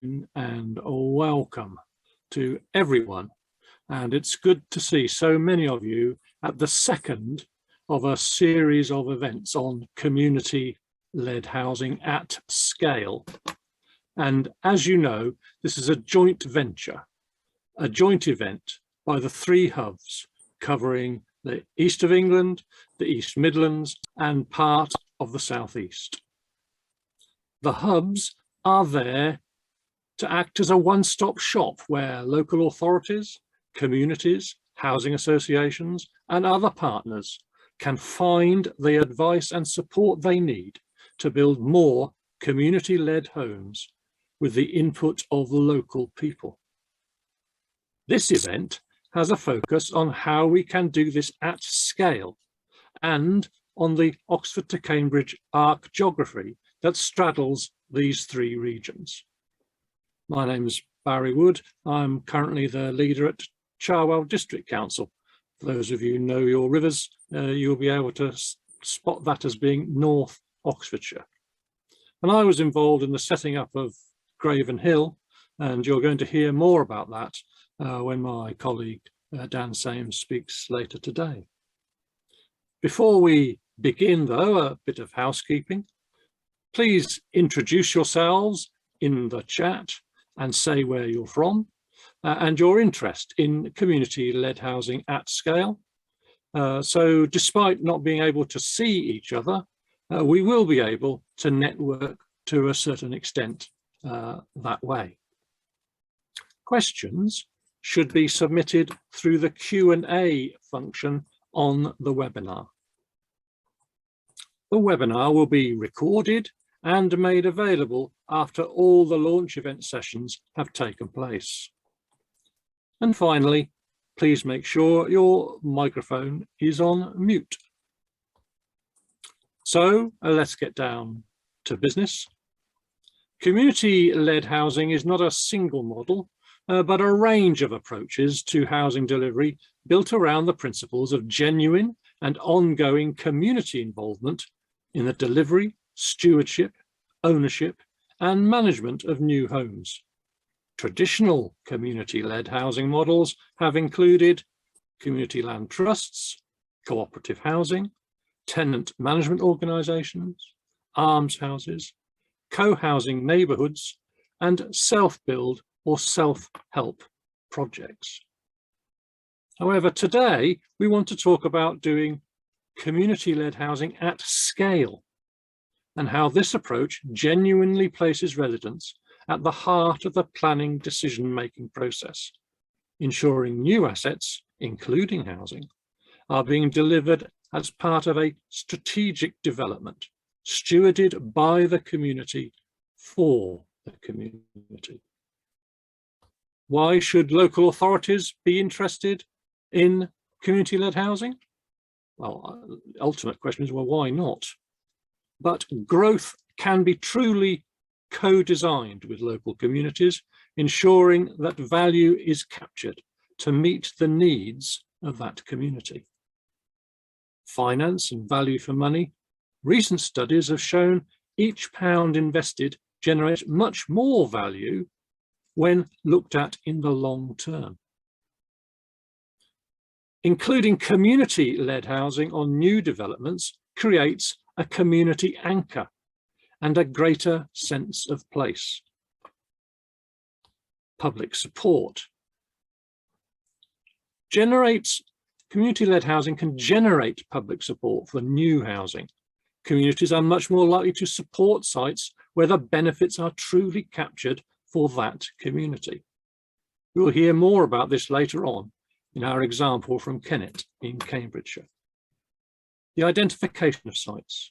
and welcome to everyone. And it's good to see so many of you at the second of a series of events on community-led housing at scale. And as you know, this is a joint venture, a joint event by the three hubs covering the east of England, the East Midlands, and part of the southeast. The hubs are there to act as a one-stop shop where local authorities, communities, housing associations, and other partners can find the advice and support they need to build more community-led homes with the input of local people. This event has a focus on how we can do this at scale and on the Oxford to Cambridge arc geography that straddles these three regions. My name is Barry Wood. I'm currently the leader at Cherwell District Council. For those of you who know your rivers, you'll be able to spot that as being North Oxfordshire. And I was involved in the setting up of Graven Hill, and you're going to hear more about that when my colleague Dan Sames speaks later today. Before we begin though, a bit of housekeeping. Please introduce yourselves in the chat and say where you're from and your interest in community-led housing at scale. So despite not being able to see each other, we will be able to network to a certain extent that way. Questions should be submitted through the Q&A function on the webinar. The webinar will be recorded and made available after all the launch event sessions have taken place. And finally, please make sure your microphone is on mute. So let's get down to business. Community-led housing is not a single model, but a range of approaches to housing delivery built around the principles of genuine and ongoing community involvement in the delivery, stewardship, ownership, and management of new homes. Traditional community-led housing models have included community land trusts, cooperative housing, tenant management organisations, almshouses, co-housing neighbourhoods, and self-build or self-help projects. However, today we want to talk about doing community-led housing at scale and how this approach genuinely places residents at the heart of the planning decision-making process, ensuring new assets, including housing, are being delivered as part of a strategic development, stewarded by the community for the community. Why should local authorities be interested in community-led housing? Well, the ultimate question is, well, why not? But growth can be truly co-designed with local communities, ensuring that value is captured to meet the needs of that community. Finance and value for money. Recent studies have shown each pound invested generates much more value when looked at in the long term. Including community-led housing on new developments creates a community anchor and a greater sense of place. Public support community-led housing can generate public support for new housing. Communities are much more likely to support sites where the benefits are truly captured for that community. We'll hear more about this later on in our example from Kennet in Cambridgeshire. The identification of sites.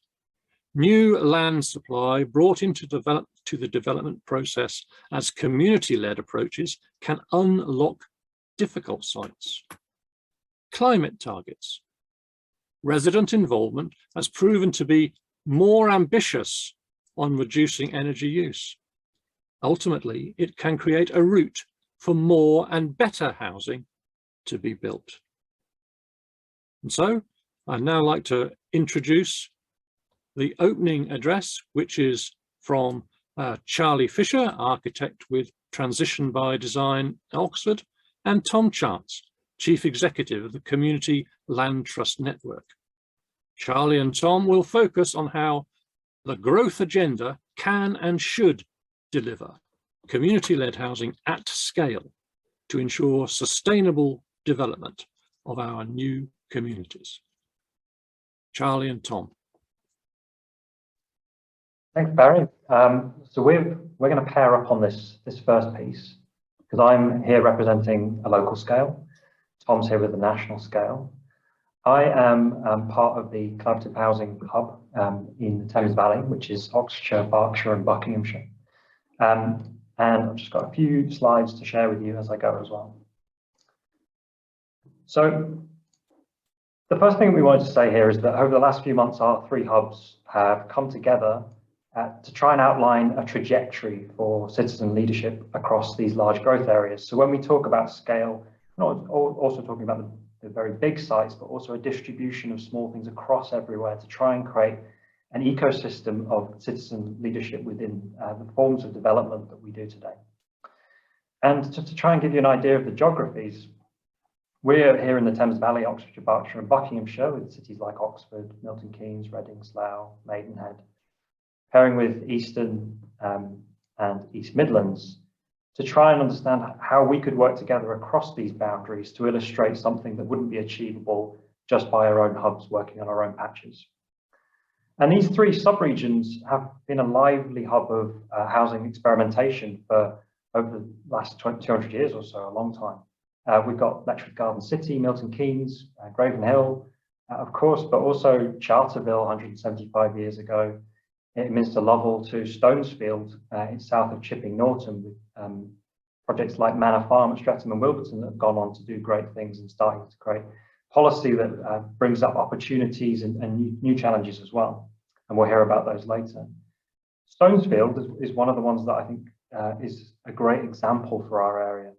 New land supply brought into the development process as community-led approaches can unlock difficult sites. Climate targets. Resident involvement has proven to be more ambitious on reducing energy use. Ultimately, it can create a route for more and better housing to be built. And so I'd now like to introduce the opening address, which is from Charlie Fisher, architect with Transition by Design Oxford, and Tom Chance, Chief Executive of the Community Land Trust Network. Charlie and Tom will focus on how the growth agenda can and should deliver community-led housing at scale to ensure sustainable development of our new communities. Charlie and Tom. Thanks, Barry. So we're going to pair up on this first piece because I'm here representing a local scale. Tom's here with the national scale. I am part of the collaborative housing hub in the Thames Valley, which is Oxfordshire, Berkshire and Buckinghamshire. And I've just got a few slides to share with you as I go as well. So the first thing we wanted to say here is that over the last few months, our three hubs have come together to try and outline a trajectory for citizen leadership across these large growth areas. So when we talk about scale, we're not also talking about the very big sites, but also a distribution of small things across everywhere to try and create an ecosystem of citizen leadership within the forms of development that we do today. And just to try and give you an idea of the geographies, we're here in the Thames Valley, Oxfordshire, Berkshire and Buckinghamshire, with cities like Oxford, Milton Keynes, Reading, Slough, Maidenhead, pairing with Eastern and East Midlands to try and understand how we could work together across these boundaries to illustrate something that wouldn't be achievable just by our own hubs working on our own patches. And these three sub-regions have been a lively hub of housing experimentation for over the last 200 years or so, a long time. We've got Letchworth Garden City, Milton Keynes, Graven Hill, of course, but also Charterville 175 years ago, Minster Lovell to Stonesfield in south of Chipping Norton, with projects like Manor Farm at Streatham and Wilburton that have gone on to do great things and starting to create policy that brings up opportunities and new challenges as well. And we'll hear about those later. Stonesfield is one of the ones that I think is a great example for our area.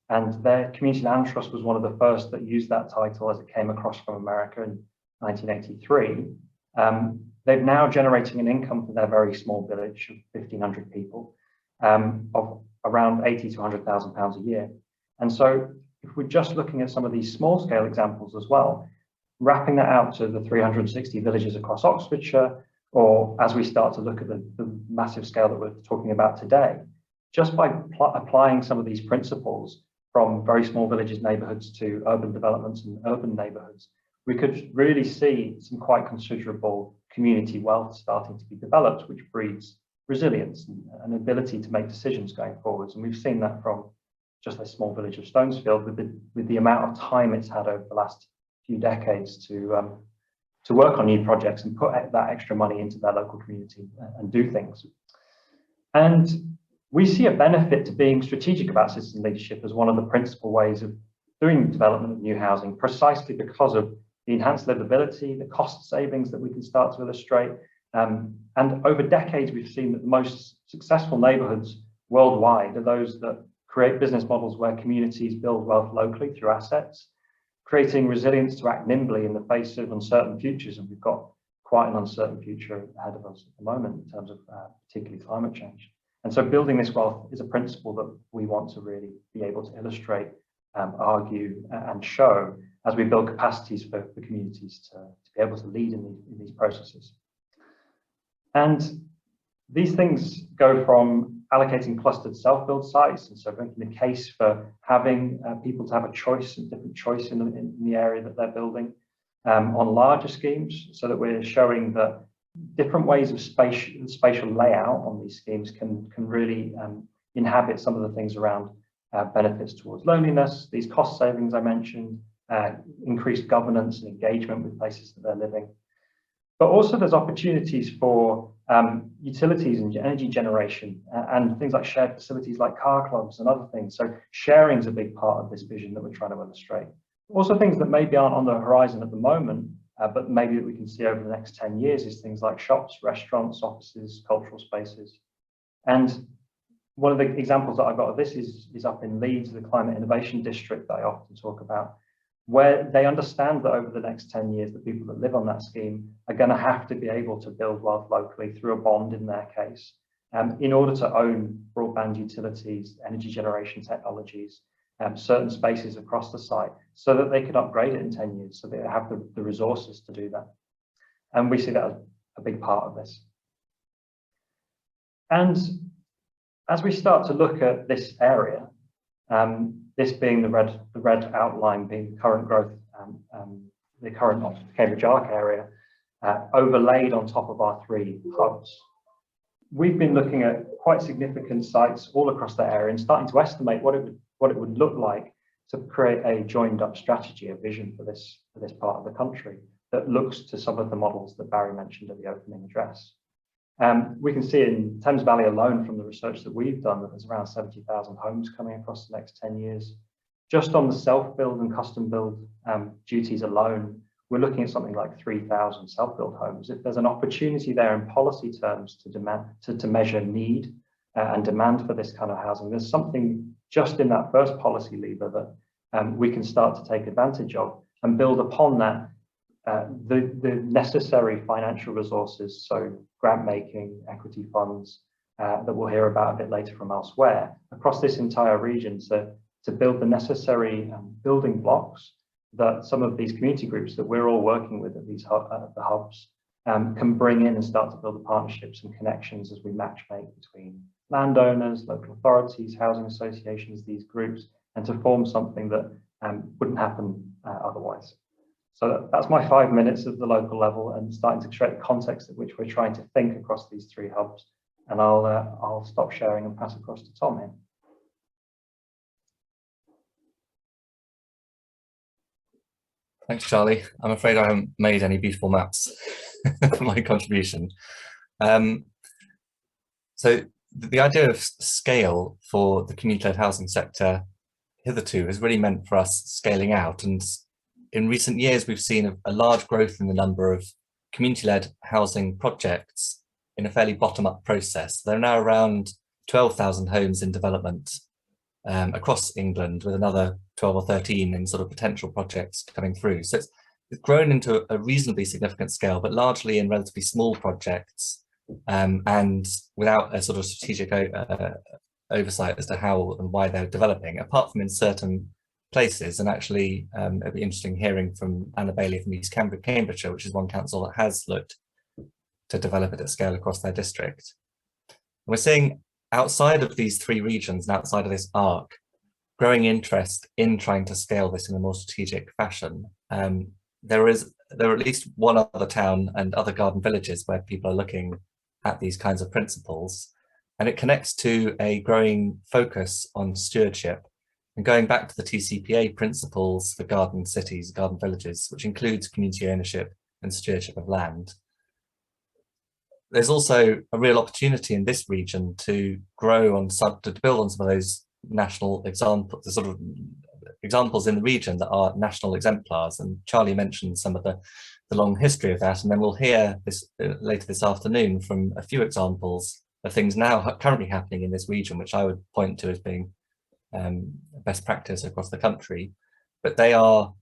And their Community Land Trust was one of the first that used that title as it came across from America in 1983. They're now generating an income for their very small village of 1,500 people of around 80 to 100,000 pounds a year. And so if we're just looking at some of these small scale examples as well, wrapping that out to the 360 villages across Oxfordshire, or as we start to look at the massive scale that we're talking about today, just by applying some of these principles from very small villages, neighbourhoods to urban developments and urban neighbourhoods, we could really see some quite considerable community wealth starting to be developed, which breeds resilience and an ability to make decisions going forwards. And we've seen that from just a small village of Stonesfield with the amount of time it's had over the last few decades to work on new projects and put that extra money into their local community and do things. And we see a benefit to being strategic about citizen leadership as one of the principal ways of doing development of new housing, precisely because of the enhanced livability, the cost savings that we can start to illustrate. And over decades, we've seen that the most successful neighbourhoods worldwide are those that create business models where communities build wealth locally through assets, creating resilience to act nimbly in the face of uncertain futures. And we've got quite an uncertain future ahead of us at the moment in terms of particularly climate change. And so building this wealth is a principle that we want to really be able to illustrate, argue and show as we build capacities for communities to be able to lead in these processes. And these things go from allocating clustered self-build sites, and so making the case for having people to have a choice, a different choice in the area that they're building, on larger schemes, so that we're showing that different ways of spatial layout on these schemes can really inhabit some of the things around benefits towards loneliness, these cost savings I mentioned, increased governance and engagement with places that they're living. But also there's opportunities for utilities and energy generation and things like shared facilities like car clubs and other things. So sharing is a big part of this vision that we're trying to illustrate. Also things that maybe aren't on the horizon at the moment, but maybe that we can see over the next 10 years is things like shops, restaurants, offices, cultural spaces. And one of the examples that I got of this is up in Leeds, the Climate Innovation District that I often talk about, where they understand that over the next 10 years, the people that live on that scheme are going to have to be able to build wealth locally through a bond in their case, in order to own broadband utilities, energy generation technologies, certain spaces across the site, so that they can upgrade it in 10 years, so they have the resources to do that. And we see that as a big part of this. And as we start to look at this area, this being the red outline being current growth, the current Cambridge Arc area, overlaid on top of our 3 hubs. We've been looking at quite significant sites all across the area and starting to estimate what it would look like to create a joined up strategy, a vision for this part of the country that looks to some of the models that Barry mentioned at the opening address. We can see in Thames Valley alone from the research that we've done that there's around 70,000 homes coming across the next 10 years. Just on the self-build and custom build duties alone, we're looking at something like 3,000 self-build homes. If there's an opportunity there in policy terms to measure need and demand for this kind of housing, there's something just in that first policy lever that we can start to take advantage of and build upon that the necessary financial resources, so grant making, equity funds that we'll hear about a bit later from elsewhere, across this entire region to build the necessary building blocks that some of these community groups that we're all working with at the hubs can bring in and start to build the partnerships and connections as we matchmake between landowners, local authorities, housing associations, these groups, and to form something that wouldn't happen otherwise. So that's my 5 minutes of the local level and starting to create the context at which we're trying to think across these 3 hubs. And I'll stop sharing and pass across to Tom here. Thanks, Charlie. I'm afraid I haven't made any beautiful maps for my contribution. So the idea of scale for the community-led housing sector hitherto has really meant for us scaling out. And in recent years, we've seen a large growth in the number of community-led housing projects in a fairly bottom-up process. There are now around 12,000 homes in development across England, with another 12 or 13 in sort of potential projects coming through. So it's grown into a reasonably significant scale, but largely in relatively small projects and without a sort of strategic oversight as to how and why they're developing, apart from in certain places. And actually, it'd be interesting hearing from Anna Bailey from East Cambridgeshire, which is one council that has looked to develop it at scale across their district. And we're seeing outside of these 3 regions and outside of this arc, growing interest in trying to scale this in a more strategic fashion. There are at least one other town and other garden villages where people are looking at these kinds of principles, and it connects to a growing focus on stewardship and going back to the TCPA principles for garden cities, garden villages, which includes community ownership and stewardship of land. There's also a real opportunity in this region to grow on to build on some of those national examples, the sort of examples in the region that are national exemplars. And Charlie mentioned some of the long history of that, and then we'll hear this later this afternoon from a few examples of things now currently happening in this region, which I would point to as being best practice across the country. But they are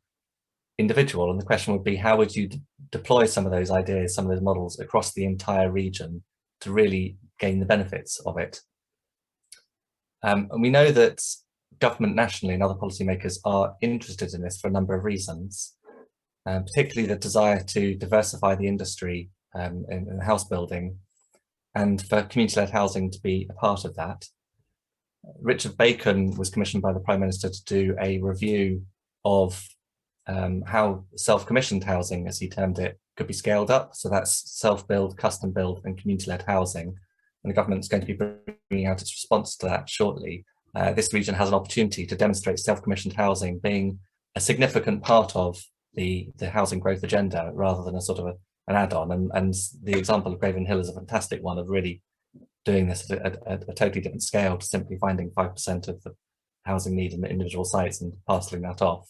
individual, and the question would be, how would you deploy some of those ideas, some of those models across the entire region to really gain the benefits of it? And we know that government nationally and other policymakers are interested in this for a number of reasons, particularly the desire to diversify the industry in house building, and for community-led housing to be a part of that. Richard Bacon was commissioned by the Prime Minister to do a review of how self-commissioned housing, as he termed it, could be scaled up. So that's self-build, custom build and community-led housing. And the government's going to be bringing out its response to that shortly. This region has an opportunity to demonstrate self-commissioned housing being a significant part of the housing growth agenda rather than a sort of an add-on. And the example of Graven Hill is a fantastic one of really doing this at a totally different scale to simply finding 5% of the housing need in the individual sites and parcelling that off.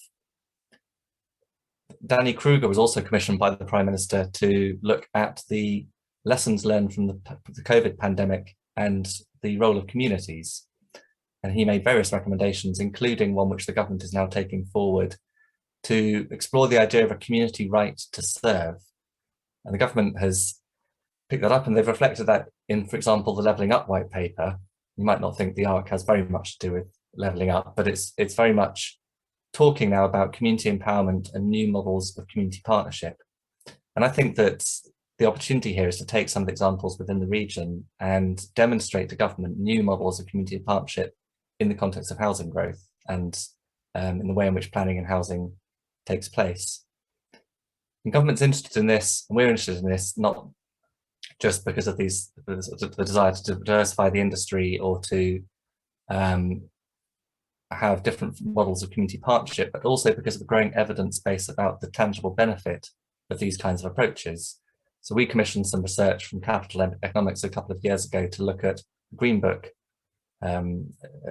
Danny Kruger was also commissioned by the Prime Minister to look at the lessons learned from the COVID pandemic and the role of communities. And he made various recommendations, including one which the government is now taking forward to explore the idea of a community right to serve. And the government has picked that up, and they've reflected that in, for example, the Levelling Up white paper. You might not think the ARC has very much to do with levelling up, but it's very much talking now about community empowerment and new models of community partnership. And I think that the opportunity here is to take some of the examples within the region and demonstrate to government new models of community partnership in the context of housing growth and in the way in which planning and housing takes place. And government's interested in this, and we're interested in this, not just because of the desire to diversify the industry or to have different models of community partnership, but also because of the growing evidence base about the tangible benefit of these kinds of approaches. So we commissioned some research from Capital Economics a couple of years ago to look at the Green Book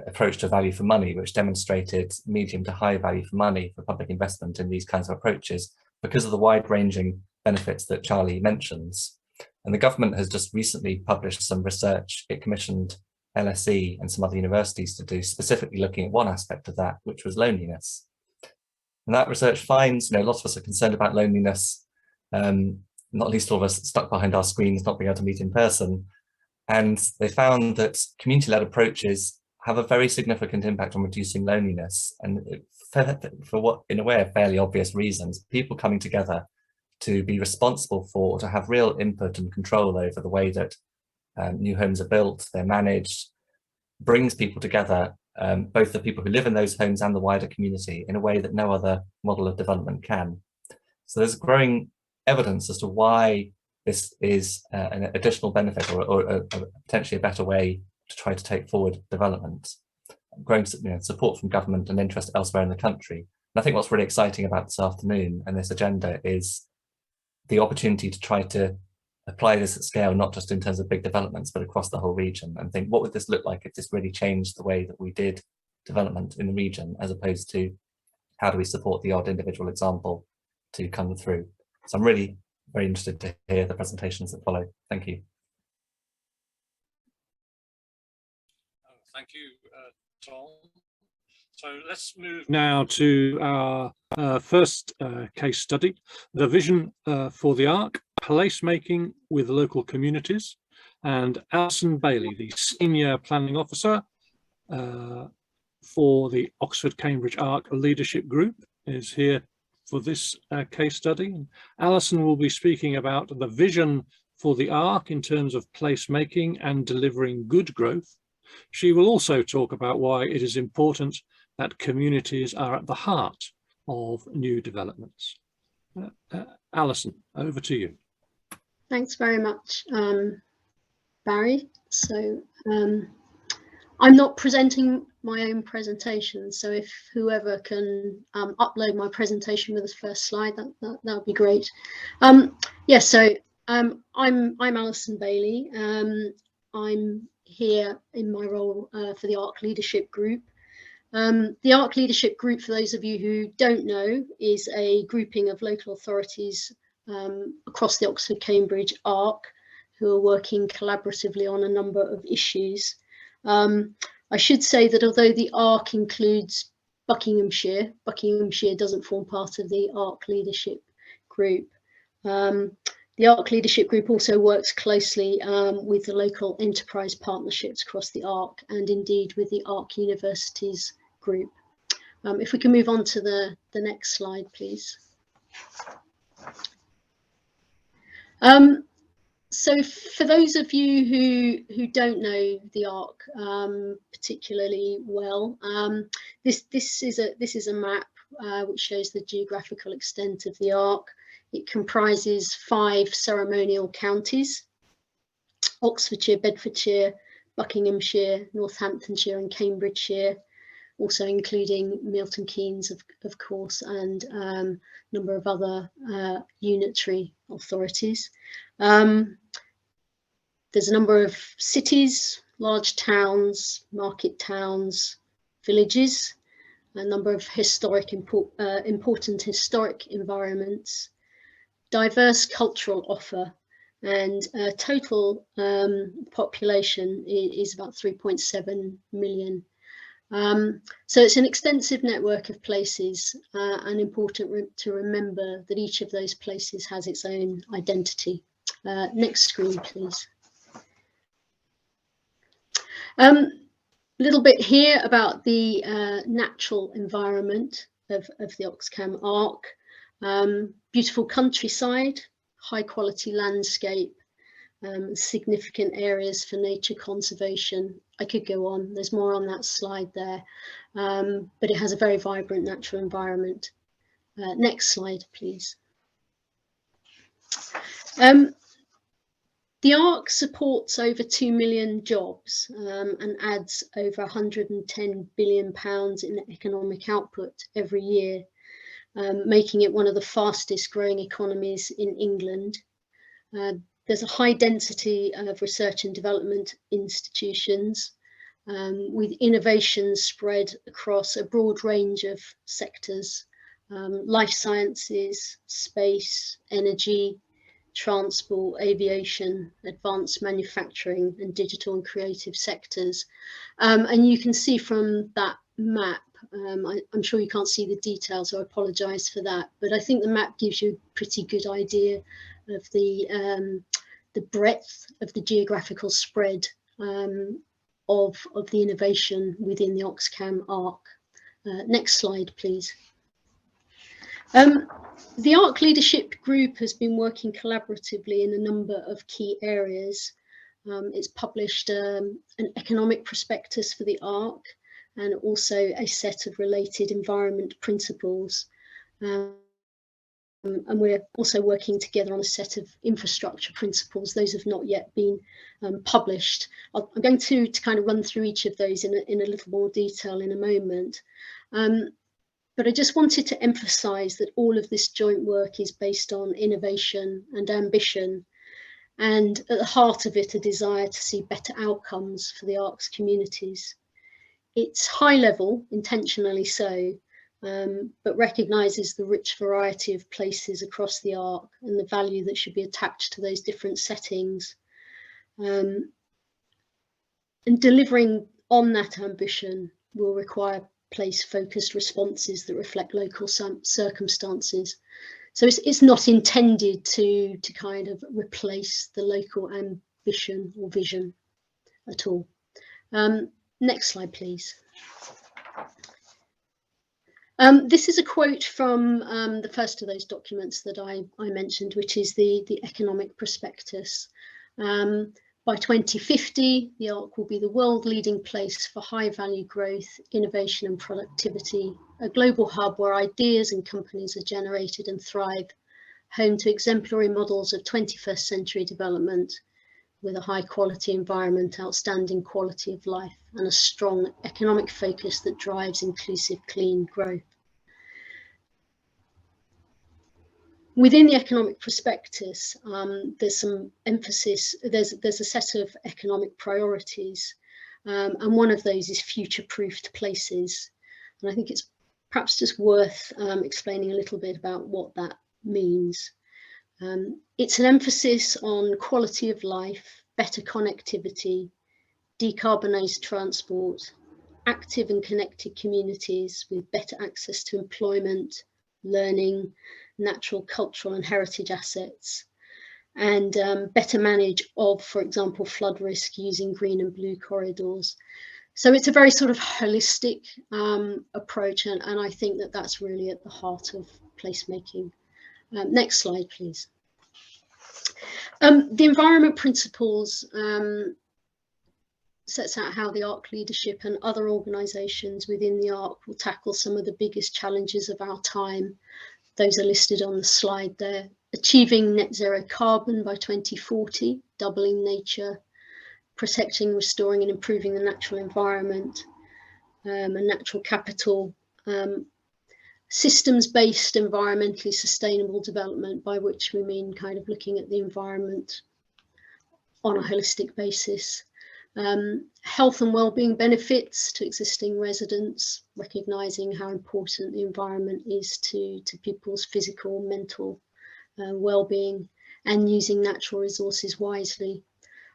approach to value for money, which demonstrated medium to high value for money for public investment in these kinds of approaches because of the wide-ranging benefits that Charlie mentions. And the government has just recently published some research. It commissioned LSE and some other universities to do, specifically looking at one aspect of that, which was loneliness. And that research finds, a lot of us are concerned about loneliness, not least all of us stuck behind our screens, not being able to meet in person. And they found that community-led approaches have a very significant impact on reducing loneliness. And for what, in a way, are fairly obvious reasons, people coming together to be responsible for, to have real input and control over the way that new homes are built, they're managed, brings people together, both the people who live in those homes and the wider community, in a way that no other model of development can. So there's growing evidence as to why this is an additional benefit or potentially a better way to try to take forward development. Growing support from government and interest elsewhere in the country. And I think what's really exciting about this afternoon and this agenda is the opportunity to try to apply this at scale, not just in terms of big developments, but across the whole region, and think, what would this look like if this really changed the way that we did development in the region, as opposed to how do we support the odd individual example to come through. So I'm really very interested to hear the presentations that follow. Thank you. Thank you, Tom. So let's move now to our first case study, the vision for the ARC, placemaking with local communities. And Alison Bailey, the Senior Planning Officer for the Oxford-Cambridge ARC Leadership Group, is here for this case study. Alison will be speaking about the vision for the ARC in terms of placemaking and delivering good growth. She will also talk about why it is important that communities are at the heart of new developments. Alison, over to you. Thanks very much, Barry. So I'm not presenting my own presentation, so if whoever can upload my presentation with the first slide, that would be great. Yes, so I'm Alison Bailey. I'm here in my role for the ARC Leadership Group. The ARC Leadership Group, for those of you who don't know, is a grouping of local authorities across the Oxford-Cambridge ARC who are working collaboratively on a number of issues. I should say that although the ARC includes Buckinghamshire doesn't form part of the ARC Leadership Group. The ARC Leadership Group also works closely with the local enterprise partnerships across the ARC and indeed with the ARC Universities Group. If we can move on to the next slide, please. So for those of you who don't know the ARC particularly well, this is a map which shows the geographical extent of the ARC. It comprises 5 ceremonial counties: Oxfordshire, Bedfordshire, Buckinghamshire, Northamptonshire and Cambridgeshire, also including Milton Keynes, of course, and a number of other unitary authorities. There's a number of cities, large towns, market towns, villages, a number of important historic environments, diverse cultural offer, and total population is about 3.7 million. So it's an extensive network of places, and important to remember that each of those places has its own identity Next screen, please. A little bit here about the natural environment of the Oxcam Arc. Beautiful countryside, high quality landscape, significant areas for nature conservation. I could go on, there's more on that slide there, but it has a very vibrant natural environment. Next slide, please. The Arc supports over 2 million jobs and adds over £110 billion in economic output every year, making it one of the fastest growing economies in England. There's a high density of research and development institutions with innovations spread across a broad range of sectors, life sciences, space, energy, transport, aviation, advanced manufacturing and digital and creative sectors. And you can see from that map, I'm sure you can't see the details, so I apologise for that, but I think the map gives you a pretty good idea of the breadth of the geographical spread of the innovation within the Oxcam Arc. Next slide, please. The Arc Leadership Group has been working collaboratively in a number of key areas. It's published an economic prospectus for the Arc and also a set of related environment principles. And we're also working together on a set of infrastructure principles. Those have not yet been published. I'm going to kind of run through each of those in a little more detail in a moment. But I just wanted to emphasise that all of this joint work is based on innovation and ambition, and at the heart of it, a desire to see better outcomes for the Arc's communities. It's high level, intentionally so, but recognises the rich variety of places across the Arc and the value that should be attached to those different settings. And delivering on that ambition will require place-focused responses that reflect local circumstances. So it's not intended to kind of replace the local ambition or vision at all. Next slide, please. This is a quote from the first of those documents that I mentioned, which is the economic prospectus. By 2050, the Arc will be the world-leading place for high-value growth, innovation and productivity, a global hub where ideas and companies are generated and thrive, home to exemplary models of 21st century development with a high-quality environment, outstanding quality of life and a strong economic focus that drives inclusive, clean growth. Within the economic prospectus, there's some emphasis, there's a set of economic priorities, and one of those is future-proofed places. And I think it's perhaps just worth explaining a little bit about what that means. It's an emphasis on quality of life, better connectivity, decarbonised transport, active and connected communities with better access to employment, learning, natural, cultural and heritage assets, and better manage of, for example, flood risk using green and blue corridors. So it's a very sort of holistic approach, and I think that that's really at the heart of placemaking. Next slide, please. The environment principles sets out how the Arc leadership and other organisations within the Arc will tackle some of the biggest challenges of our time. Those are listed on the slide there. Achieving net zero carbon by 2040, doubling nature, protecting, restoring and improving the natural environment and natural capital, systems-based environmentally sustainable development, by which we mean kind of looking at the environment on a holistic basis. Health and wellbeing benefits to existing residents, recognising how important the environment is to people's physical, mental wellbeing, and using natural resources wisely.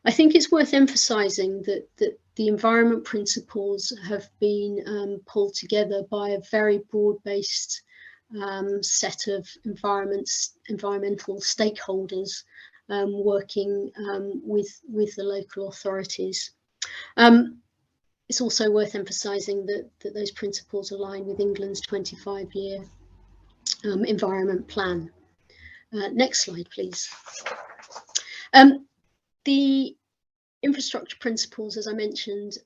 I think it's worth emphasising that the environment principles have been pulled together by a very broad-based set of environmental stakeholders working with the local authorities. It's also worth emphasising that those principles align with England's 25-year environment plan. Next slide, please. The infrastructure principles, as I mentioned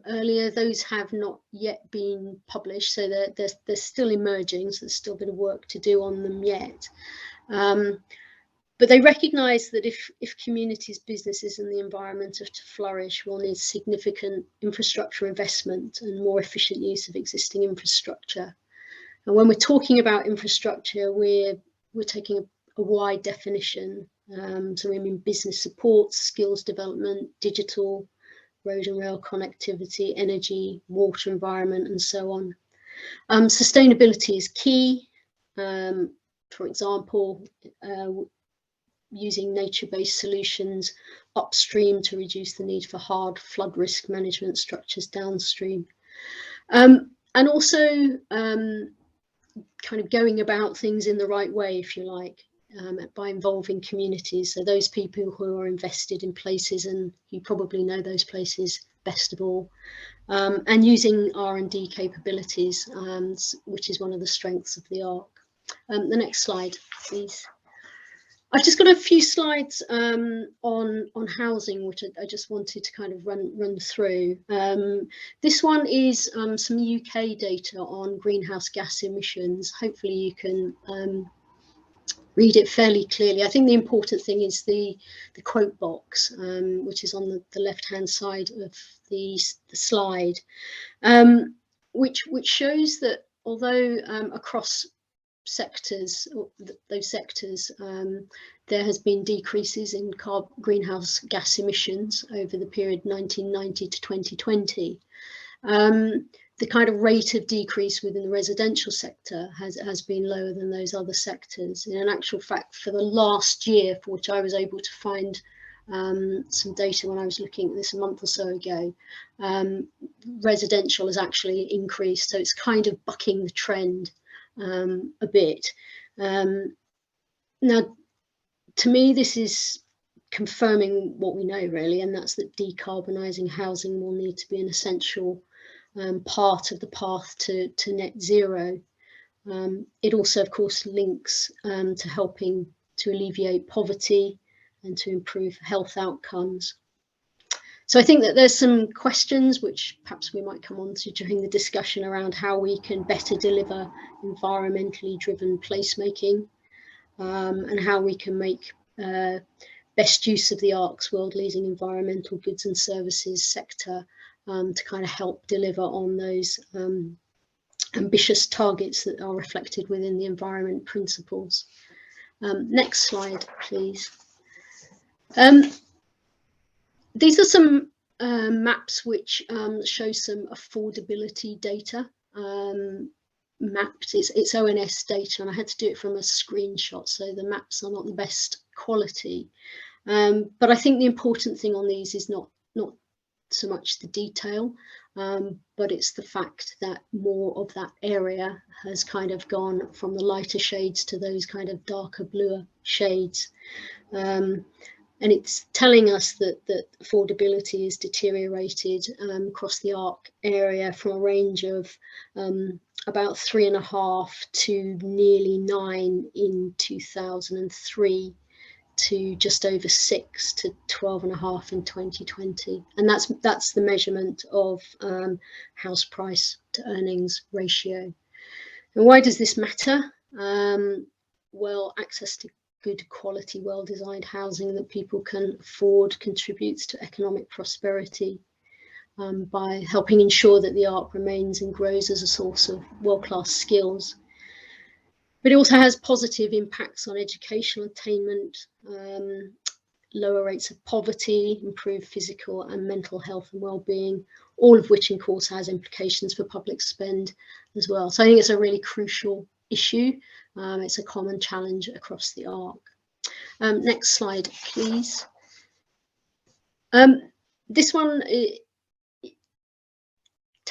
earlier, those have not yet been published, so they're still emerging, so there's still a bit of work to do on them yet. But they recognise that if communities, businesses and the environment are to flourish, we'll need significant infrastructure investment and more efficient use of existing infrastructure. And when we're talking about infrastructure, we're taking a wide definition. So we mean business support, skills development, digital, road and rail connectivity, energy, water, environment, and so on. Sustainability is key. For example, using nature-based solutions upstream to reduce the need for hard flood risk management structures downstream. And also kind of going about things in the right way, if you like, by involving communities. So those people who are invested in places, and you probably know those places best of all, and using R&D capabilities, which is one of the strengths of the ARC. The next slide, please. I've just got a few slides on housing, which I just wanted to kind of run through. This one is some UK data on greenhouse gas emissions. Hopefully you can read it fairly clearly. I think the important thing is the quote box, which is on the left-hand side of the slide, which shows that although across sectors, those sectors, there has been decreases in greenhouse gas emissions over the period 1990 to 2020. The kind of rate of decrease within the residential sector has been lower than those other sectors. In actual fact, for the last year, for which I was able to find some data when I was looking at this a month or so ago, residential has actually increased, so it's kind of bucking the trend a bit. Now, to me, this is confirming what we know, really, and that's that decarbonising housing will need to be an essential part of the path to net zero. It also, of course, links to helping to alleviate poverty and to improve health outcomes. So I think that there's some questions which perhaps we might come on to during the discussion around how we can better deliver environmentally driven placemaking, and how we can make best use of the ARC's world-leading environmental goods and services sector to kind of help deliver on those ambitious targets that are reflected within the environment principles. Next slide, please. These are some maps which show some affordability data. Mapped, it's ONS data, and I had to do it from a screenshot, so the maps are not the best quality. But I think the important thing on these is not so much the detail, but it's the fact that more of that area has kind of gone from the lighter shades to those kind of darker bluer shades. And it's telling us that affordability is deteriorated across the ARC area from a range of about 3.5 to nearly 9 in 2003 to just over 6 to 12.5 in 2020. And that's the measurement of house price to earnings ratio. And why does this matter? Well, access to good quality, well-designed housing that people can afford contributes to economic prosperity by helping ensure that the ARC remains and grows as a source of world-class skills. But it also has positive impacts on educational attainment, lower rates of poverty, improved physical and mental health and well-being, all of which, of course, has implications for public spend as well. So I think it's a really crucial issue. It's a common challenge across the ARC. Next slide, please. This one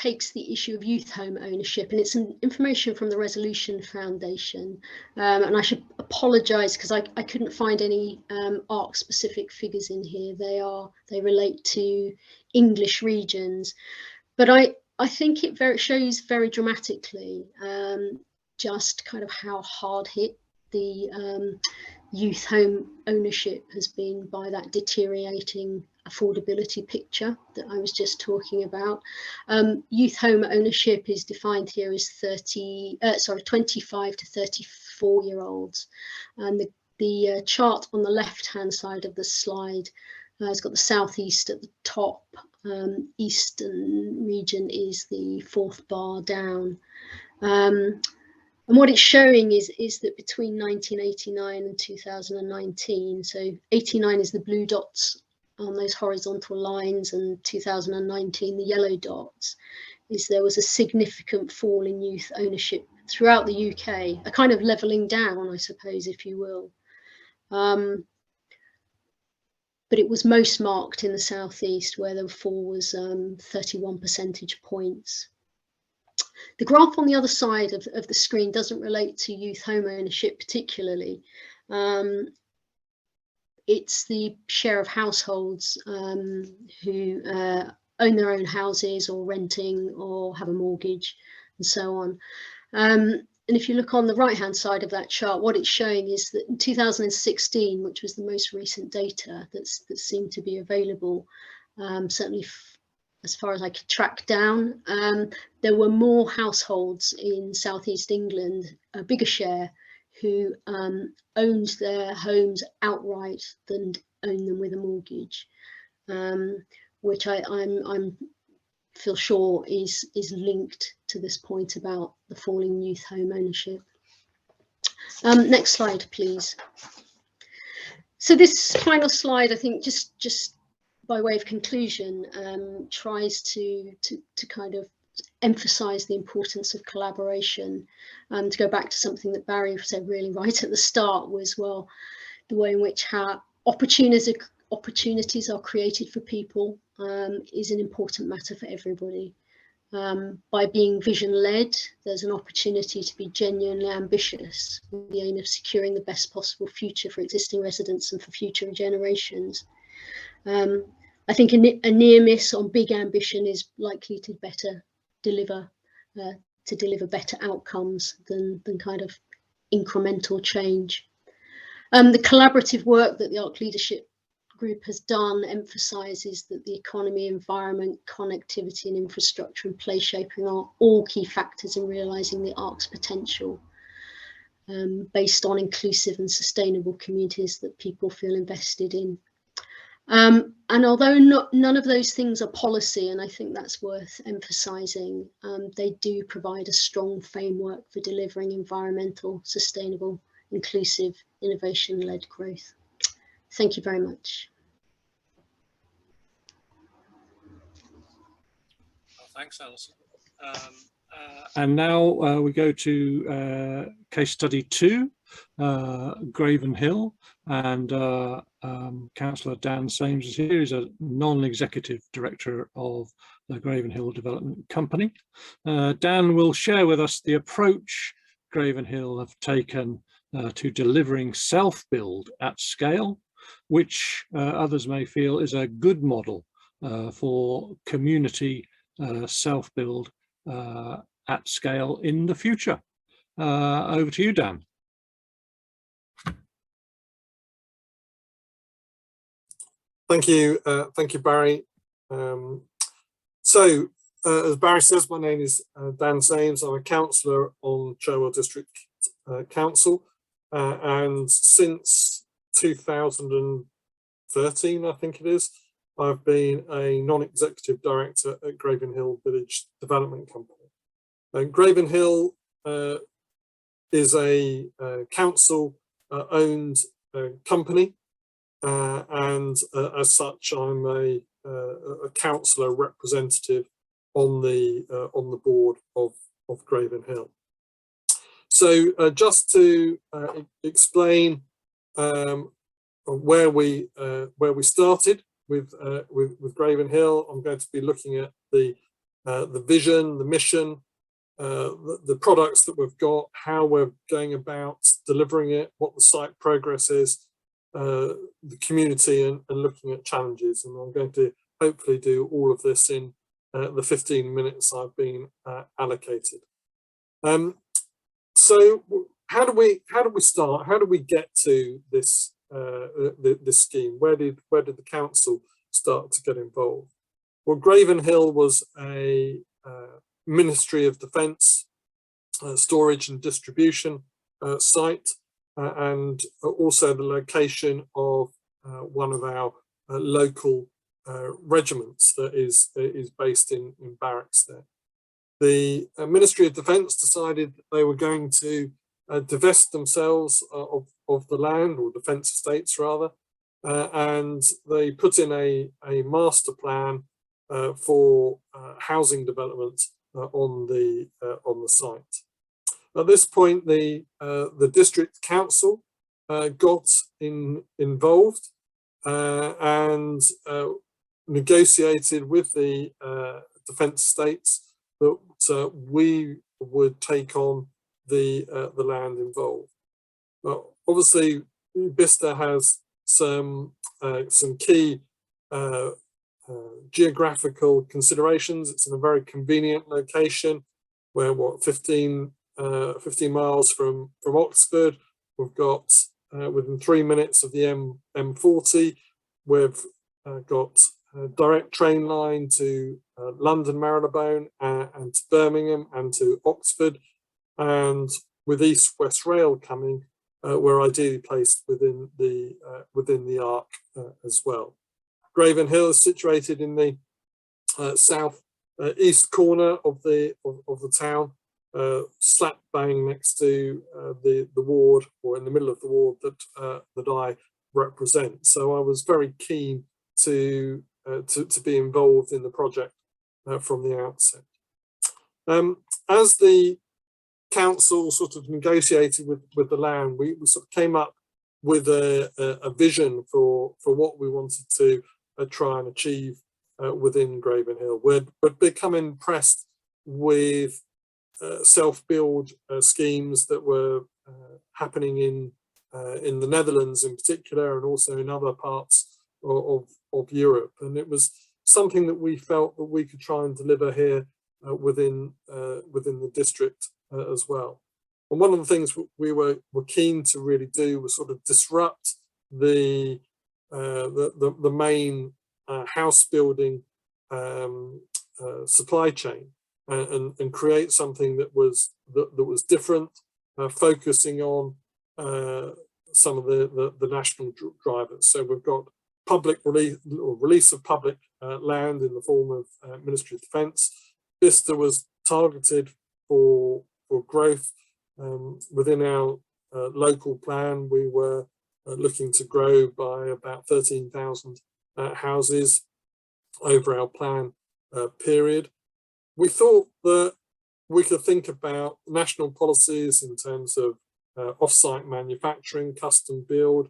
takes the issue of youth home ownership, and it's information from the Resolution Foundation. And I should apologise because I couldn't find any ARC specific figures in here. They relate to English regions, but I think it shows very dramatically just kind of how hard hit the youth home ownership has been by that deteriorating affordability picture that I was just talking about. Youth home ownership is defined here as 25 to 34-year-olds, and the chart on the left-hand side of the slide has got the southeast at the top. Eastern region is the fourth bar down. And what it's showing is that between 1989 and 2019, so 89 is the blue dots on those horizontal lines, and 2019 the yellow dots, is there was a significant fall in youth ownership throughout the UK, a kind of levelling down, I suppose, if you will. But it was most marked in the southeast, where the fall was 31 percentage points. The graph on the other side of the screen doesn't relate to youth home ownership particularly. It's the share of households who own their own houses or renting or have a mortgage and so on. And if you look on the right hand side of that chart, what it's showing is that in 2016, which was the most recent data that seemed to be available, certainly as far as I could track down, there were more households in southeast England, a bigger share, who owned their homes outright than owned them with a mortgage, which I'm feel sure is linked to this point about the falling youth home ownership. Next slide, please. So this final slide, I think, just by way of conclusion, tries to kind of emphasize the importance of collaboration. To go back to something that Barry said really right at the start was, well, the way in which how opportunities are created for people is an important matter for everybody. By being vision-led, there's an opportunity to be genuinely ambitious with the aim of securing the best possible future for existing residents and for future generations. I think a near miss on big ambition is likely to deliver better outcomes than kind of incremental change. The collaborative work that the ARC Leadership Group has done emphasises that the economy, environment, connectivity and infrastructure and place shaping are all key factors in realising the ARC's potential, based on inclusive and sustainable communities that people feel invested in. And although none of those things are policy, and I think that's worth emphasising, they do provide a strong framework for delivering environmental, sustainable, inclusive, innovation-led growth. Thank you very much. Thanks, Alison. And now we go to case study 2, Graven Hill, and Councillor Dan Sames is here. He's a non-executive director of the Graven Hill Development Company. Dan will share with us the approach Graven Hill have taken to delivering self-build at scale, which others may feel is a good model for community self-build at scale in the future. Over to you, Dan. Thank you, Barry. As Barry says, my name is Dan Sames. I'm a councillor on Cherwell District Council, and since 2013, I think it is, I've been a non-executive director at Graven Hill Village Development Company. Graven Hill is a council-owned company, and as such, I'm a councillor representative on the board of Graven Hill. So just to explain where we started with Graven Hill, I'm going to be looking at the the vision, the mission, the products that we've got, how we're going about delivering it, what the site progress is, the community, and looking at challenges. And I'm going to hopefully do all of this in the 15 minutes I've been allocated. So how do we start? How do we get to this this scheme? Where did the council start to get involved? Well, Graven Hill was a Ministry of Defence storage and distribution site, and also the location of one of our local regiments that is based in barracks there. The Ministry of Defence decided that they were going to divest themselves of the land, or defence estates rather, and they put in a master plan for housing development on the site. At this point, the district council got involved and negotiated with the defence estates that we would take on the land involved. Well, obviously, Bicester has some key geographical considerations. It's in a very convenient location. We're 15 miles from Oxford. We've got within 3 minutes of the M40. We've got a direct train line to London Marylebone and to Birmingham and to Oxford. And with East West Rail coming, we're ideally placed within the arc as well. Graven Hill is situated in the south east corner of the town, slap bang next to the ward, or in the middle of the ward that I represent. So I was very keen to be involved in the project from the outset. As the council sort of negotiated with the land, we sort of came up with a vision for what we wanted to try and achieve within Graven Hill. We'd become impressed with self-build schemes that were happening in the Netherlands in particular, and also in other parts of Europe. And it was something that we felt that we could try and deliver here within the district as well. And one of the things we were keen to really do was sort of disrupt the main house building supply chain and create something that was different, focusing on some of the national drivers. So we've got public release of public land in the form of Ministry of Defence. Bicester was targeted for growth. Within our local plan, we were looking to grow by about 13,000 houses over our plan period. We thought that we could think about national policies in terms of off-site manufacturing, custom build,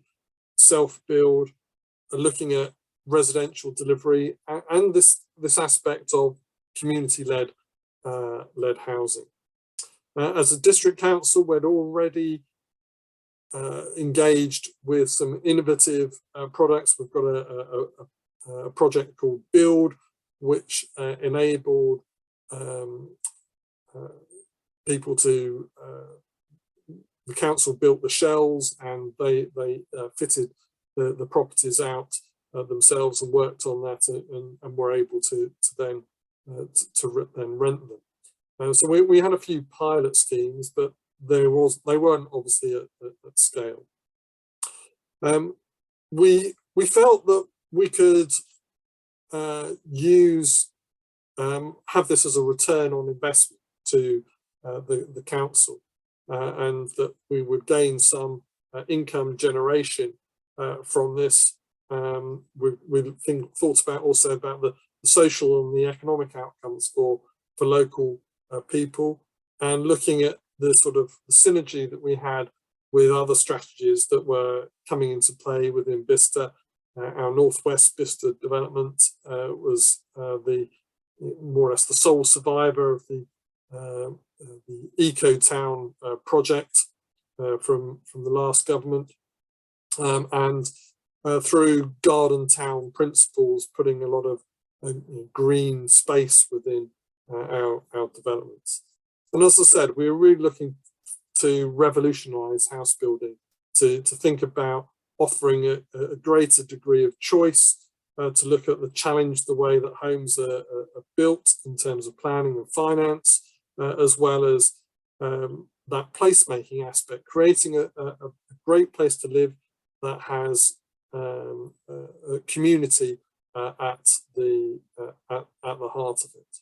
self-build, looking at residential delivery, and this aspect of community-led housing. As a district council, we'd already engaged with some innovative products. We've got a project called Build, which enabled people to, the council built the shells, and they fitted the properties out themselves and worked on that, and were able to then rent them. So we had a few pilot schemes, but they weren't obviously at scale. We felt that we could have this as a return on investment to the council, and that we would gain some income generation from this. We thought also about the social and the economic outcomes for local people, and looking at the sort of synergy that we had with other strategies that were coming into play within Bicester. Our Northwest Bicester development was the more or less the sole survivor of the Eco Town project from the last government, and through Garden Town principles, putting a lot of green space within our developments. And as I said, we're really looking to revolutionise house building, to think about offering a greater degree of choice, to look at the challenge, the way that homes are built in terms of planning and finance, as well as that placemaking aspect, creating a great place to live that has a community at the heart of it.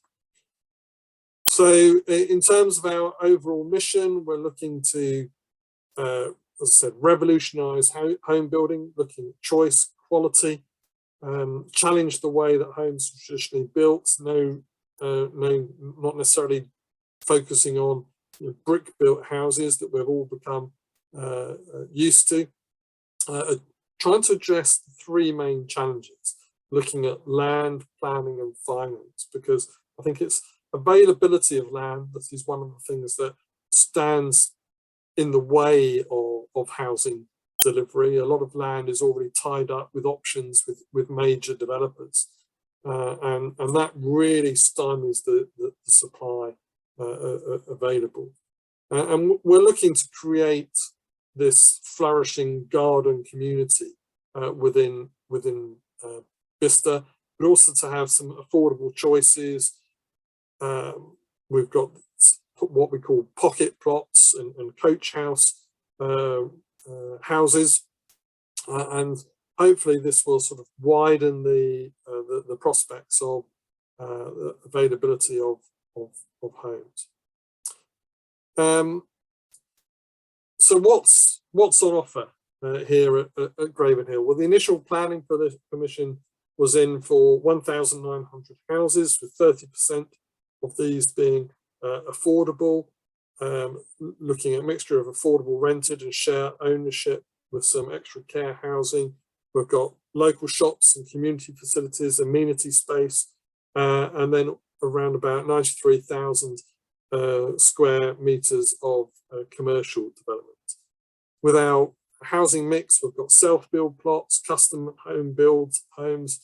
So in terms of our overall mission, we're looking to, as I said, revolutionise home building, looking at choice, quality, challenge the way that homes are traditionally built, not necessarily focusing on brick-built houses that we've all become used to, trying to address the three main challenges, looking at land, planning and finance, because I think it's availability of land that is one of the things that stands in the way of housing delivery. A lot of land is already tied up with options with major developers, and that really stymies the supply available. And we're looking to create this flourishing garden community within Bicester, but also to have some affordable choices. We've got what we call pocket plots and coach house houses, and hopefully this will sort of widen the prospects of availability of homes. So what's on offer here at Graven Hill? Well, the initial planning for this permission was in for 1,900 houses, with 30% of these being affordable, looking at a mixture of affordable rented and share ownership with some extra care housing. We've got local shops and community facilities, amenity space, and then around about 93,000 square meters of commercial development. With our housing mix, we've got self-build plots, custom home build homes,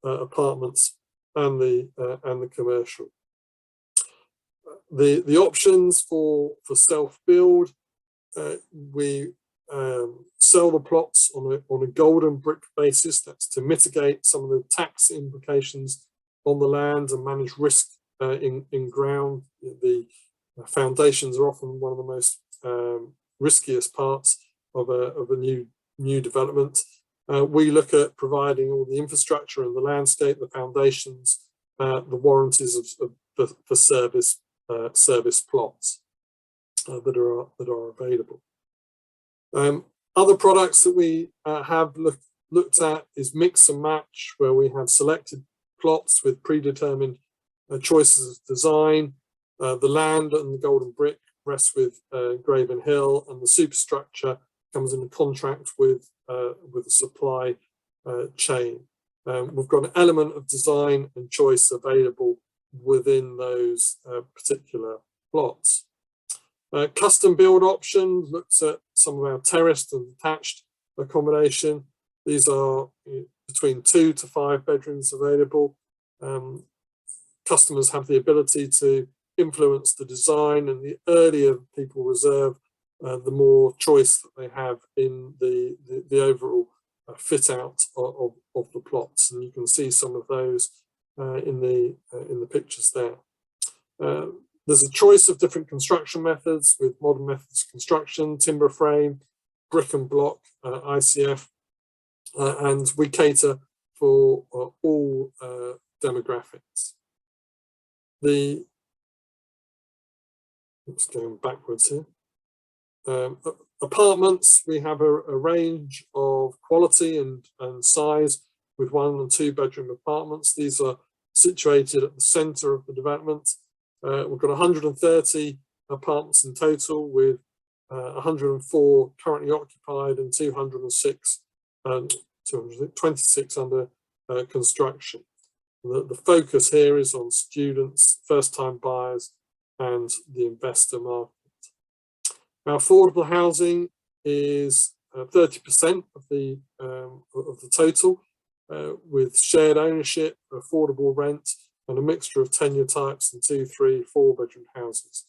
apartments, and the commercial. The options for self-build, we sell the plots on a golden brick basis. That's to mitigate some of the tax implications on the land and manage risk in ground. The foundations are often one of the most riskiest parts of a new development. We look at providing all the infrastructure and the landscape, the foundations, the warranties for service plots that are available. Other products that we have looked at is mix and match, where we have selected plots with predetermined choices of design. The land and the golden brick rests with Graven Hill, and the superstructure comes in contract with the supply chain. We've got an element of design and choice available within those particular plots. Custom build option looks at some of our terraced and detached accommodation. These are between 2 to 5 bedrooms available. Customers have the ability to influence the design, and the earlier people reserve, the more choice that they have in the overall fit out of the plots, and you can see some of those in the pictures there. There's a choice of different construction methods, with modern methods of construction, timber frame, brick and block, ICF, and we cater for all demographics. Let's go backwards here. Apartments, we have a range of quality and size, with 1 and 2 bedroom apartments. These are situated at the centre of the development. We've got 130 apartments in total, with 104 currently occupied and 226 under construction. The focus here is on students, first-time buyers, and the investor market. Now, affordable housing is 30% of the total, with shared ownership, affordable rent, and a mixture of tenure types and 2, 3, 4-bedroom houses.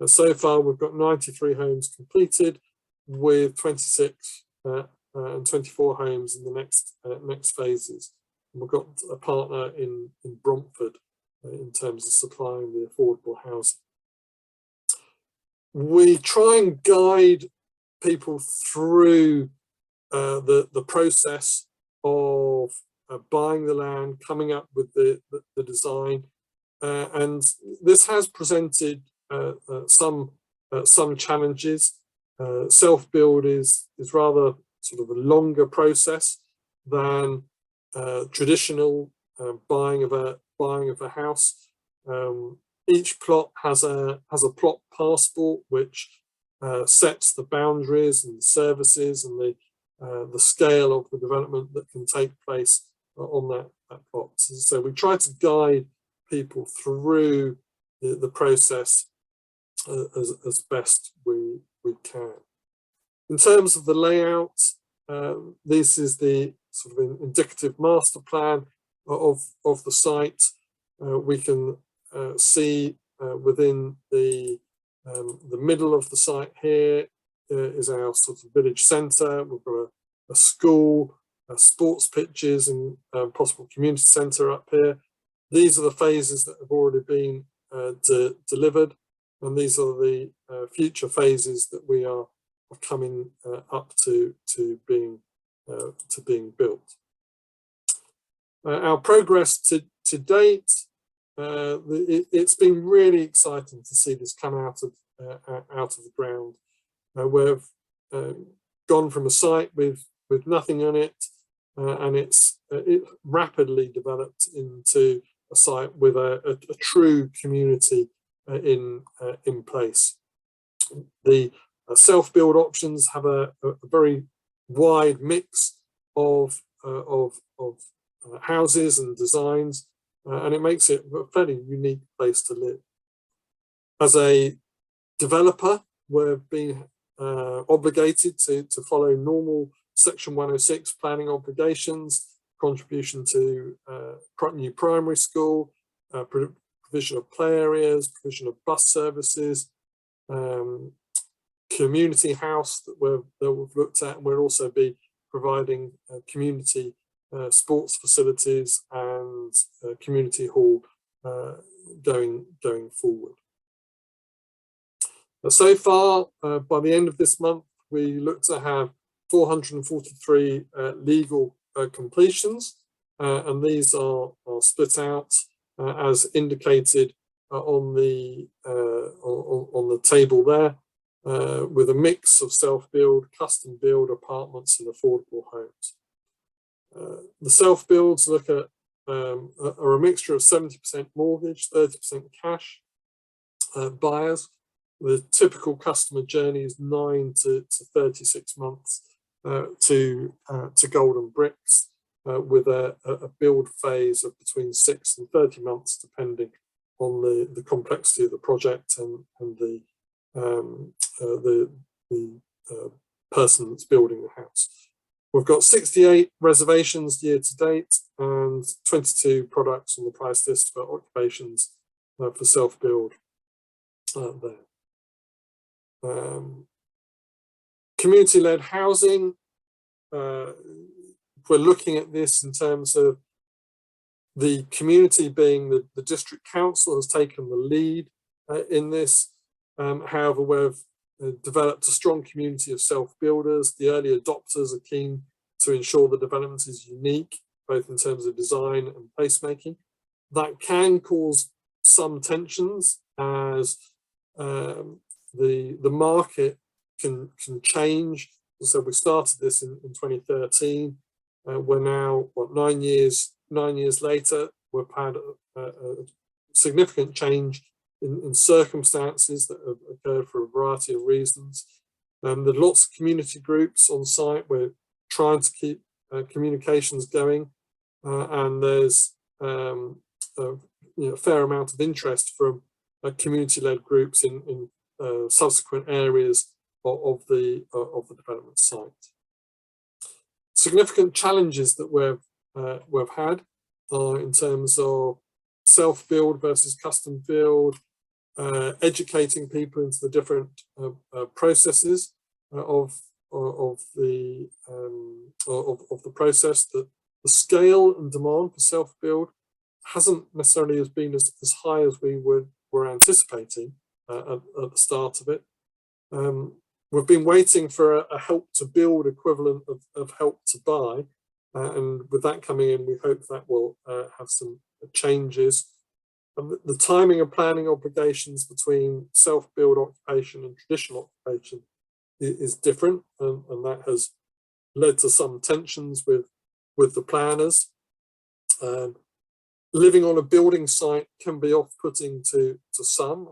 So far, we've got 93 homes completed, with 26 and 24 homes in the next phases. And we've got a partner in Bromford in terms of supplying the affordable housing. We try and guide people through the process of buying the land, coming up with the design, and this has presented some challenges. Self-build is rather sort of a longer process than traditional buying of a house. Each plot has a plot passport which sets the boundaries and the services and the scale of the development that can take place on that plot. So we try to guide people through the process as best we can. In terms of the layout, this is the sort of indicative master plan of the site. We can see within the middle of the site here is our sort of village centre. We've got a school, sports pitches, and possible community centre up here. These are the phases that have already been delivered, and these are the future phases that we are coming up to being built. Our progress to date, it's been really exciting to see this come out of the ground. We've gone from a site with nothing on it, and it rapidly developed into a site with a true community in place. The self-build options have a very wide mix of houses and designs, and it makes it a fairly unique place to live. As a developer, we've been obligated to follow normal Section 106 planning obligations, contribution to new primary school, provision of play areas, provision of bus services, community house that we've looked at, and we'll also be providing community sports facilities and community hall going forward. So far, by the end of this month, we look to have 443 legal completions, and these are split out as indicated on the table there, with a mix of self-build, custom build, apartments, and affordable homes. The self-builds look at are a mixture of 70% mortgage, 30% cash buyers. The typical customer journey is 9 to 36 months to golden bricks, with a build phase of between 6 and 30 months, depending on the complexity of the project and the person that's building the house. We've got 68 reservations year to date and 22 products on the price list for occupations for self-build there. Community-led housing, we're looking at this in terms of the community being the district council has taken the lead in this. However, we've developed a strong community of self-builders. The early adopters are keen to ensure the development is unique, both in terms of design and placemaking. That can cause some tensions as the market can change. So we started this in 2013. We're now, what, 9 years later. We've had a significant change in circumstances that have occurred for a variety of reasons. There are lots of community groups on site. We're trying to keep communications going, and there's a fair amount of interest from community-led groups in subsequent areas of the development site. Significant challenges that we've had are in terms of self-build versus custom build, educating people into the different processes of the process. That the scale and demand for self-build hasn't necessarily been as high as we were anticipating at the start of it. We've been waiting for a help to build equivalent of help to buy, and with that coming in, we hope that will have some changes. The timing and planning obligations between self-build occupation and traditional occupation is different, and that has led to some tensions with the planners. Living on a building site can be off-putting to some.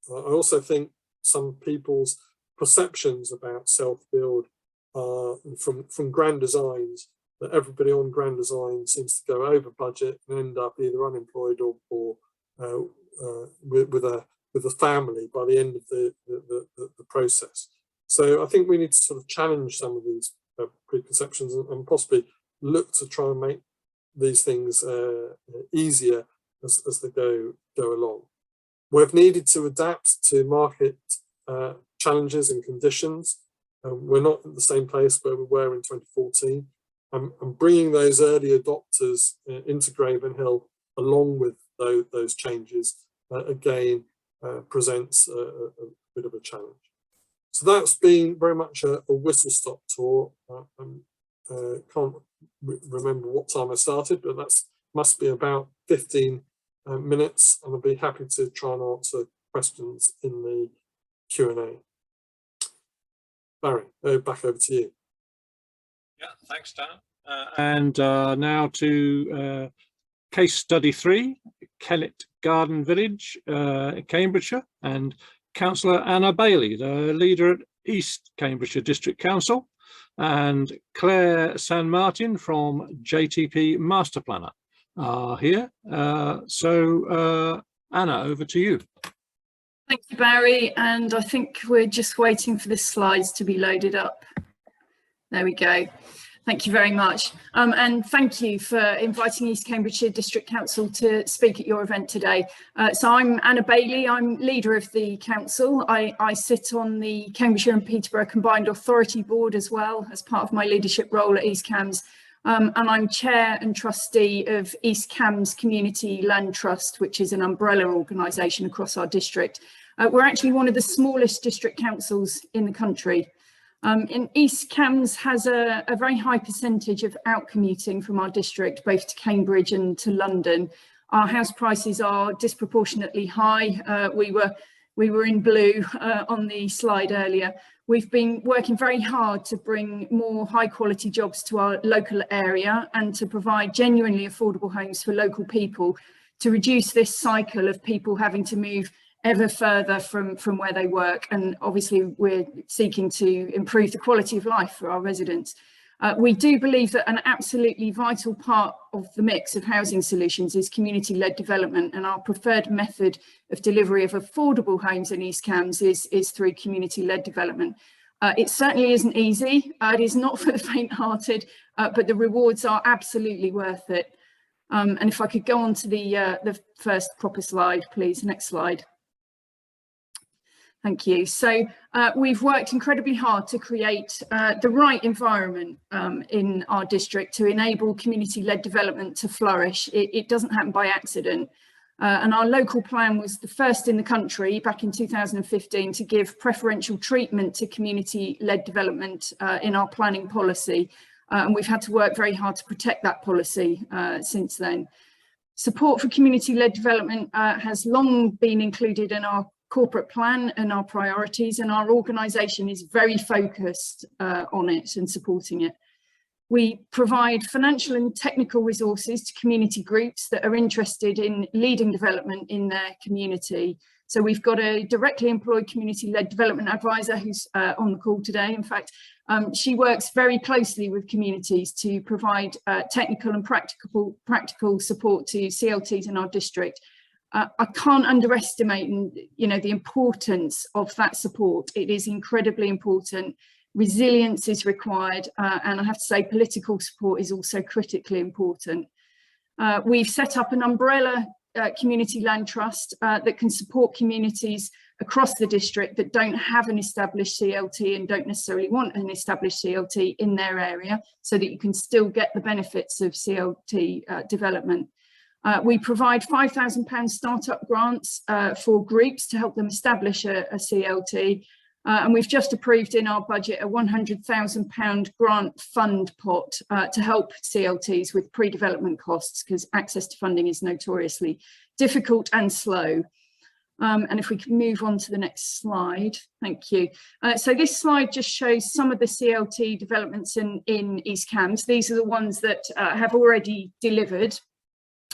I also think some people's perceptions about self-build from grand designs, that everybody on grand design seems to go over budget and end up either unemployed or with a family by the end of the process. So I think we need to sort of challenge some of these preconceptions and possibly look to try and make these things easier as they go along. We've needed to adapt to market challenges and conditions. We're not at the same place where we were in 2014. And bringing those early adopters into Graven Hill along with those changes again presents a bit of a challenge. So that's been very much a whistle-stop tour. Can't remember what time I started, but that must be about 15 minutes, and I'll be happy to try and answer questions in the Q&A. Barry, back over to you. Yeah, thanks, Dan. And now to case study 3, Kennet Garden Village, Cambridgeshire, and Councillor Anna Bailey, the leader at East Cambridgeshire District Council, and Claire San Martin from JTP Master Planner are here. So Anna, over to you. Thank you, Barry. And I think we're just waiting for the slides to be loaded up. There we go. Thank you very much. And thank you for inviting East Cambridgeshire District Council to speak at your event today. So I'm Anna Bailey, I'm leader of the council. I sit on the Cambridgeshire and Peterborough Combined Authority Board as well as part of my leadership role at East Cambs. And I'm chair and trustee of East Cambs Community Land Trust, which is an umbrella organisation across our district. We're actually one of the smallest district councils in the country. In East Cambs has a very high percentage of out-commuting from our district, both to Cambridge and to London. Our house prices are disproportionately high. We were in blue on the slide earlier. We've been working very hard to bring more high quality jobs to our local area and to provide genuinely affordable homes for local people, to reduce this cycle of people having to move ever further from where they work. And obviously we're seeking to improve the quality of life for our residents. We do believe that an absolutely vital part of the mix of housing solutions is community-led development, and our preferred method of delivery of affordable homes in East Cambs is through community-led development. It certainly isn't easy. It is not for the faint-hearted, but the rewards are absolutely worth it. And if I could go on to the first proper slide, please, next slide. Thank you. So we've worked incredibly hard to create the right environment in our district to enable community-led development to flourish. It doesn't happen by accident. And our local plan was the first in the country back in 2015 to give preferential treatment to community-led development in our planning policy. And we've had to work very hard to protect that policy since then. Support for community-led development has long been included in our corporate plan and our priorities, and our organisation is very focused on it and supporting it. We provide financial and technical resources to community groups that are interested in leading development in their community. So we've got a directly employed community-led development advisor who's on the call today. In fact, she works very closely with communities to provide technical and practical support to CLTs in our district. I can't underestimate, the importance of that support. It is incredibly important. Resilience is required, and I have to say political support is also critically important. We've set up an umbrella community land trust that can support communities across the district that don't have an established CLT and don't necessarily want an established CLT in their area, so that you can still get the benefits of CLT development. We provide £5,000 startup grants for groups to help them establish a CLT. And we've just approved in our budget a £100,000 grant fund pot to help CLTs with pre-development costs, because access to funding is notoriously difficult and slow. And if we can move on to the next slide, thank you. So this slide just shows some of the CLT developments in East Cambs. These are the ones that have already delivered.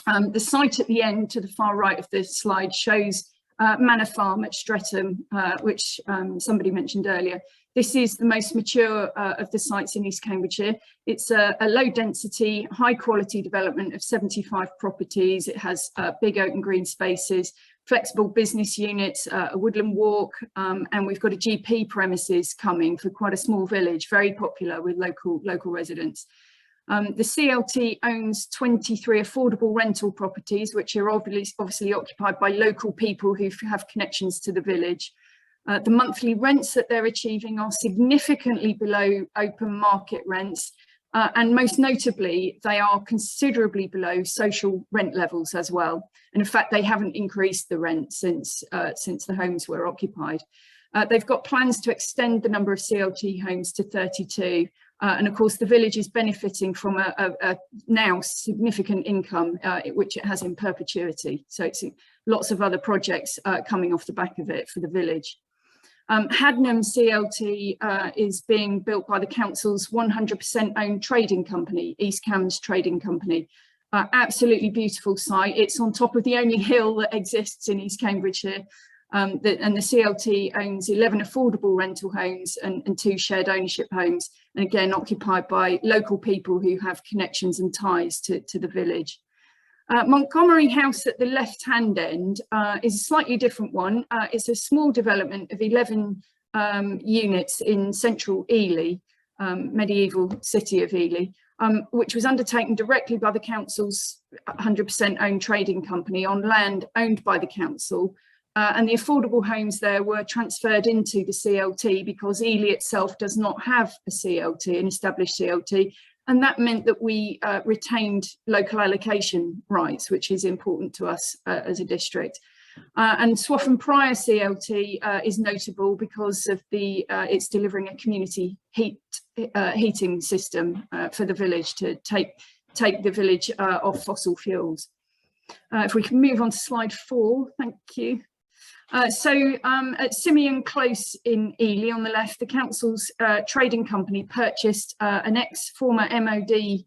The site at the end to the far right of this slide shows Manor Farm at Streatham, which somebody mentioned earlier. This is the most mature of the sites in East Cambridgeshire. It's a low density, high quality development of 75 properties. It has big open green spaces, flexible business units, a woodland walk, and we've got a GP premises coming for quite a small village, very popular with local residents. The CLT owns 23 affordable rental properties, which are obviously occupied by local people who have connections to the village. The monthly rents that they're achieving are significantly below open market rents, and most notably, they are considerably below social rent levels as well. And in fact, they haven't increased the rent since the homes were occupied. They've got plans to extend the number of CLT homes to 32. And of course, the village is benefiting from a now significant income, which it has in perpetuity. So it's lots of other projects coming off the back of it for the village. Hadnam CLT is being built by the council's 100% owned trading company, East Cambs Trading Company. Absolutely beautiful site. It's on top of the only hill that exists in East Cambridgeshire. And the CLT owns 11 affordable rental homes and 2 shared ownership homes, and again occupied by local people who have connections and ties to the village. Montgomery House at the left-hand end is a slightly different one. It's a small development of 11 units in central Ely, medieval city of Ely, which was undertaken directly by the council's 100% owned trading company on land owned by the council. And the affordable homes there were transferred into the CLT because Ely itself does not have a CLT, an established CLT. And that meant that we retained local allocation rights, which is important to us as a district. And Swaffham Prior CLT is notable because of it's delivering a community heating system for the village to take the village off fossil fuels. If we can move on to slide 4, thank you. So at Simeon Close in Ely on the left, the council's trading company purchased an ex-former MOD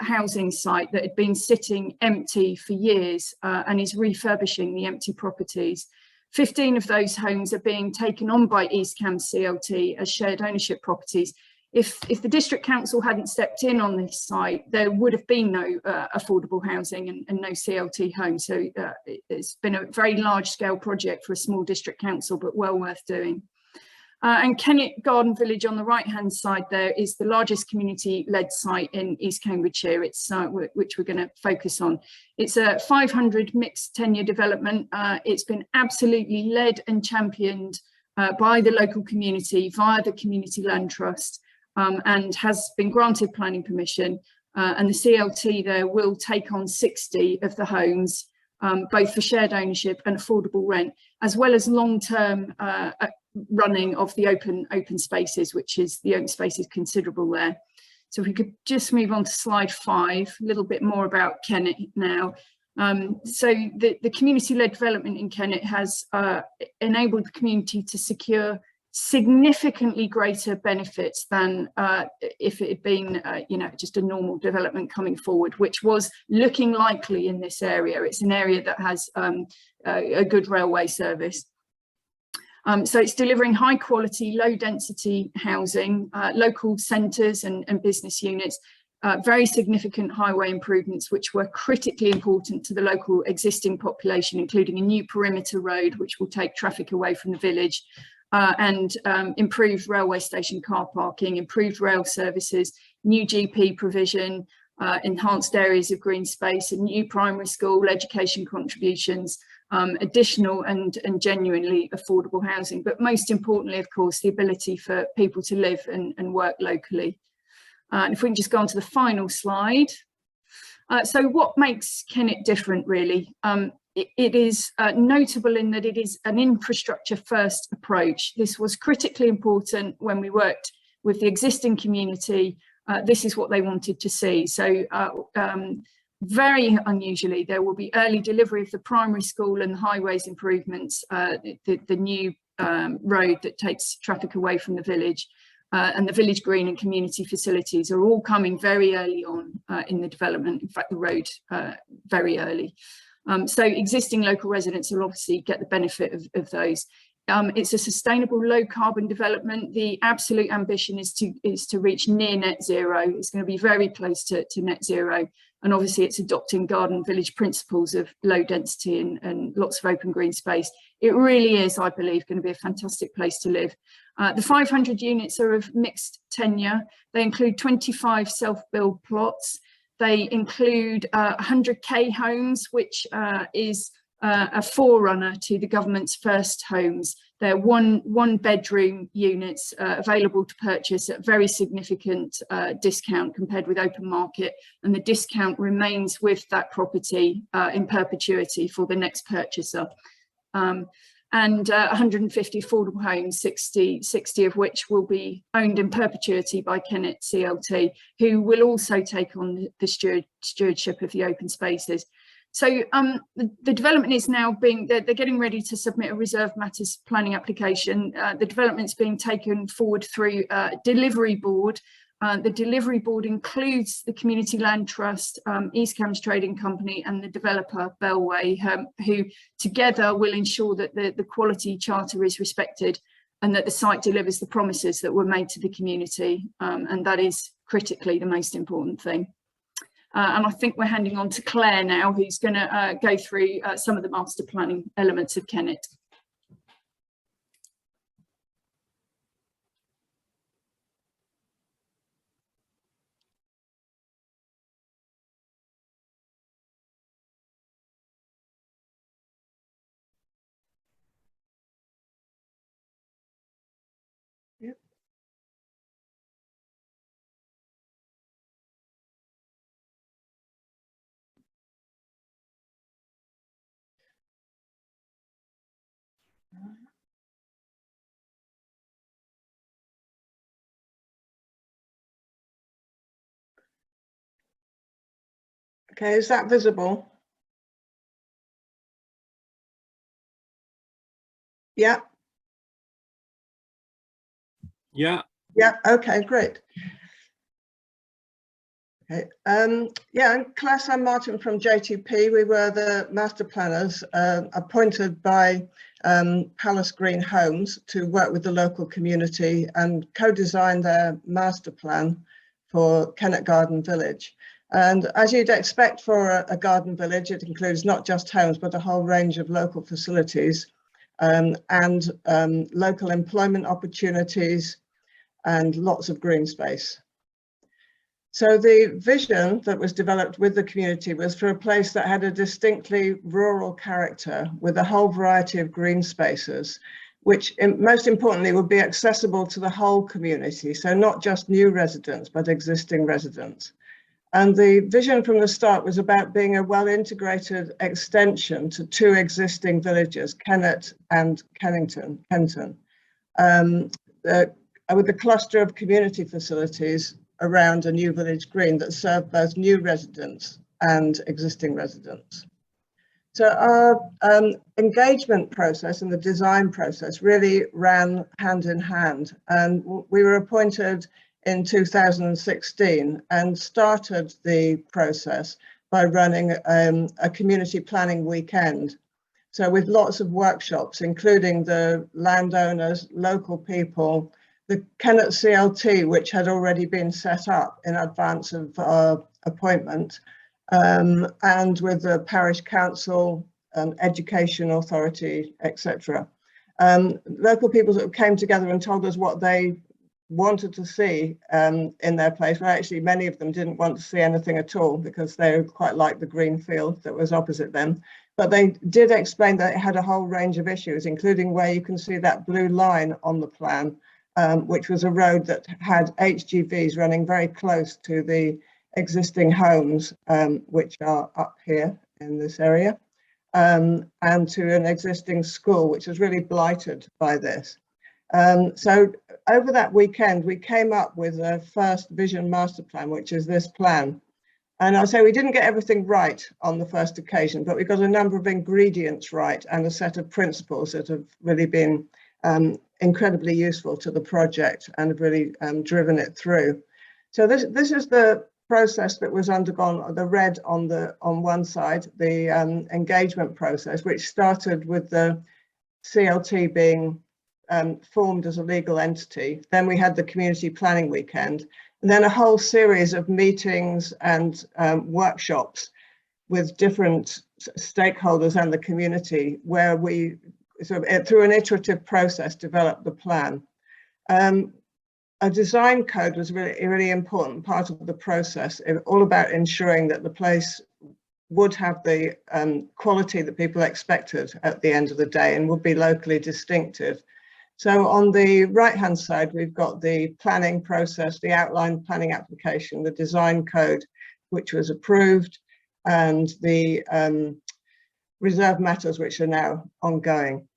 housing site that had been sitting empty for years and is refurbishing the empty properties. 15 of those homes are being taken on by East Cambs CLT as shared ownership properties. If the district council hadn't stepped in on this site, there would have been no affordable housing and no CLT homes. So it's been a very large scale project for a small district council, but well worth doing. And Kennet Garden Village on the right hand side there is the largest community led site in East Cambridgeshire, which we're going to focus on. It's a 500 mixed tenure development. It's been absolutely led and championed by the local community via the Community Land Trust. And has been granted planning permission, and the CLT there will take on 60 of the homes, both for shared ownership and affordable rent, as well as long-term running of the open spaces, which is the open space is considerable there. So if we could just move on to slide 5, a little bit more about Kennet now. So the community-led development in Kennet has enabled the community to secure significantly greater benefits than if it had been, you know, just a normal development coming forward, which was looking likely in this area. It's an area that has a good railway service. So it's delivering high quality, low density housing, local centres and business units, very significant highway improvements, which were critically important to the local existing population, including a new perimeter road, which will take traffic away from the village, and improved railway station car parking, improved rail services, new GP provision, enhanced areas of green space, a new primary school, education contributions, additional and genuinely affordable housing, but most importantly, of course, the ability for people to live and work locally. And if we can just go on to the final slide. So what makes Kennet different, really? It is notable in that it is an infrastructure first approach. This was critically important when we worked with the existing community. This is what they wanted to see. So very unusually, there will be early delivery of the primary school and the highways improvements, the new road that takes traffic away from the village, and the village green and community facilities are all coming very early on in the development. In fact, the road very early. So existing local residents will obviously get the benefit of those. It's a sustainable low carbon development. The absolute ambition is to reach near net zero. It's going to be very close to net zero. And obviously it's adopting garden village principles of low density and lots of open green space. It really is, I believe, going to be a fantastic place to live. The 500 units are of mixed tenure. They include 25 self-build plots. They include 100K homes, which is a forerunner to the government's first homes. They're one bedroom units available to purchase at very significant discount compared with open market, and the discount remains with that property in perpetuity for the next purchaser. And 150 affordable homes, 60 of which will be owned in perpetuity by Kennet CLT, who will also take on the stewardship of the open spaces. So the development is now they're getting ready to submit a reserve matters planning application. The development's being taken forward through a delivery board. The delivery board includes the Community Land Trust, East Cambs Trading Company and the developer Bellway, who together will ensure that the quality charter is respected and that the site delivers the promises that were made to the community. And that is critically the most important thing. And I think we're handing on to Claire now, who's going to go through some of the master planning elements of Kennet. Yep. Okay, is that visible? Yeah. Yeah. Yeah, okay, great. Okay. Yeah, I'm Claire San Martin from JTP. We were the master planners appointed by Palace Green Homes to work with the local community and co-design their master plan for Kennet Garden Village. And as you'd expect for a garden village, it includes not just homes, but a whole range of local facilities and local employment opportunities and lots of green space. So the vision that was developed with the community was for a place that had a distinctly rural character with a whole variety of green spaces, which most importantly would be accessible to the whole community. So not just new residents, but existing residents. And the vision from the start was about being a well-integrated extension to two existing villages, Kennet and Kenton, with a cluster of community facilities around a new village green that serve both new residents and existing residents. So our engagement process and the design process really ran hand in hand, and we were appointed in 2016 and started the process by running a community planning weekend. So with lots of workshops, including the landowners, local people, the Kennet CLT, which had already been set up in advance of our appointment, and with the parish council, education authority, etc. Local people that came together and told us what they wanted to see in their place. Well, actually, many of them didn't want to see anything at all because they quite liked the green field that was opposite them. But they did explain that it had a whole range of issues, including where you can see that blue line on the plan, which was a road that had HGVs running very close to the existing homes, which are up here in this area, and to an existing school, which was really blighted by this. So over that weekend, we came up with a first vision master plan, which is this plan. And I'll say we didn't get everything right on the first occasion, but we got a number of ingredients right and a set of principles that have really been incredibly useful to the project and have really driven it through. So this is the process that was undergone, the red on one side, the engagement process, which started with the CLT being formed as a legal entity. Then we had the community planning weekend, and then a whole series of meetings and workshops with different stakeholders and the community, where we sort of, through an iterative process, developed the plan. A design code was a really important part of the process, all about ensuring that the place would have the quality that people expected at the end of the day and would be locally distinctive. So on the right-hand side, we've got the planning process, the outline planning application, the design code, which was approved, and the reserve matters, which are now ongoing.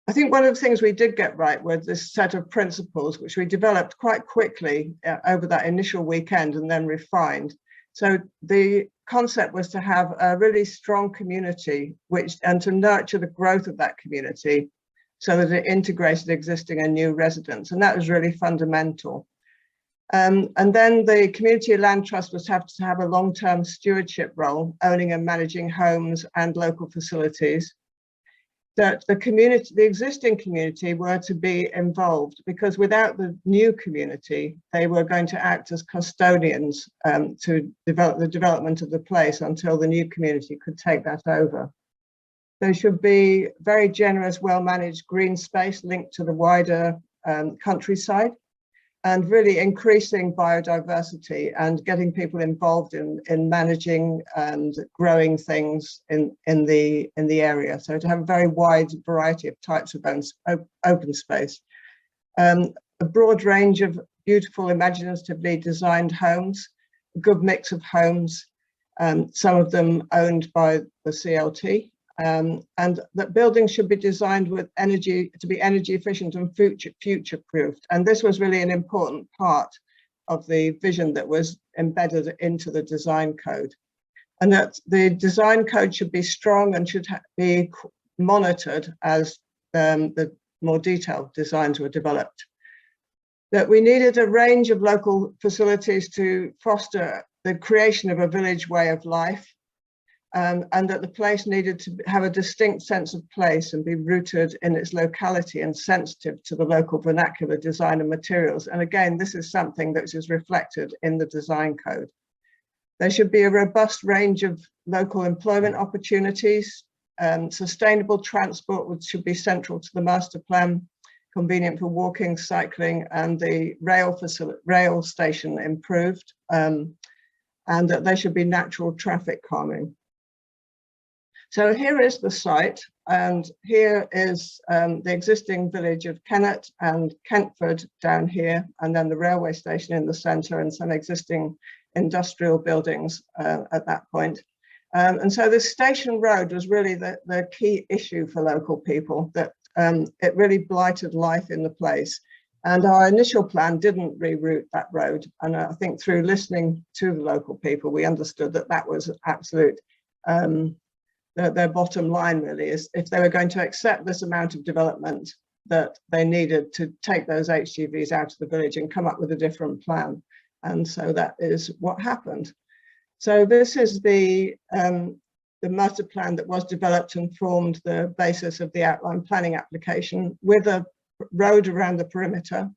I think one of the things we did get right was this set of principles, which we developed quite quickly over that initial weekend and then refined. So the concept was to have a really strong community, and to nurture the growth of that community so that it integrated existing and new residents. And that was really fundamental. And then the Community Land Trust was to have a long-term stewardship role, owning and managing homes and local facilities. That the existing community were to be involved, because without the new community, they were going to act as custodians to develop the development of the place until the new community could take that over. There should be very generous, well-managed green space linked to the wider countryside, and really increasing biodiversity and getting people involved in managing and growing things in the area. So to have a very wide variety of types of open space. A broad range of beautiful, imaginatively designed homes, a good mix of homes, some of them owned by the CLT. And that buildings should be designed with to be energy efficient and future-proofed. And this was really an important part of the vision that was embedded into the design code. And that the design code should be strong and should be monitored as the more detailed designs were developed. That we needed a range of local facilities to foster the creation of a village way of life. And that the place needed to have a distinct sense of place and be rooted in its locality and sensitive to the local vernacular design and materials. And again, this is something that is reflected in the design code. There should be a robust range of local employment opportunities. Sustainable transport, which should be central to the master plan, convenient for walking, cycling, and the rail station improved. And that there should be natural traffic calming. So here is the site, and here is the existing village of Kennet and Kentford down here, and then the railway station in the centre and some existing industrial buildings at that point. And so this station road was really the key issue for local people, that it really blighted life in the place. And our initial plan didn't reroute that road. And I think through listening to the local people, we understood that that was an absolute their bottom line really is if they were going to accept this amount of development, that they needed to take those HGVs out of the village and come up with a different plan. And so that is what happened. So this is the master plan that was developed and formed the basis of the outline planning application, with a road around the perimeter,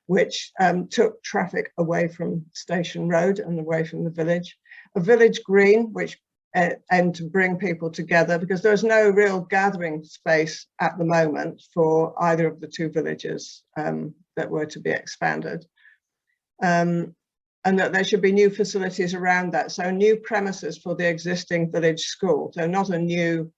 which took traffic away from Station Road and away from the village. A village green, which and to bring people together, because there's no real gathering space at the moment for either of the two villages that were to be expanded. And that there should be new facilities around that. So new premises for the existing village school. So not a new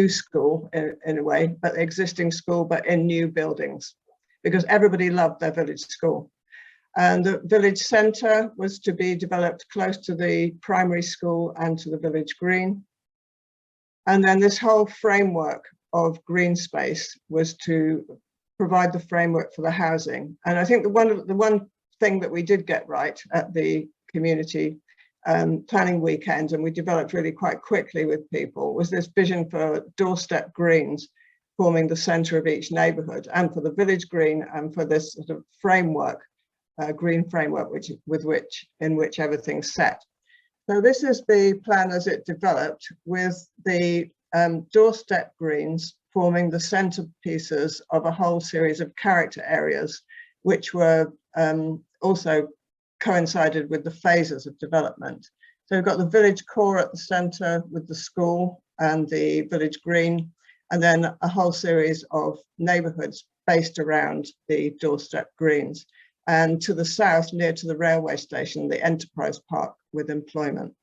school in a way, but the existing school, but in new buildings, because everybody loved their village school. And the village centre was to be developed close to the primary school and to the village green. And then this whole framework of green space was to provide the framework for the housing. And I think the one thing that we did get right at the community planning weekend, and we developed really quite quickly with people, was this vision for doorstep greens forming the centre of each neighbourhood, and for the village green, and for this sort of framework, green framework, in which everything's set. So this is the plan as it developed, with the doorstep greens forming the centerpieces of a whole series of character areas, which were also coincided with the phases of development. So we've got the village core at the center with the school and the village green, and then a whole series of neighborhoods based around the doorstep greens. And to the south, near to the railway station, the enterprise park with employment.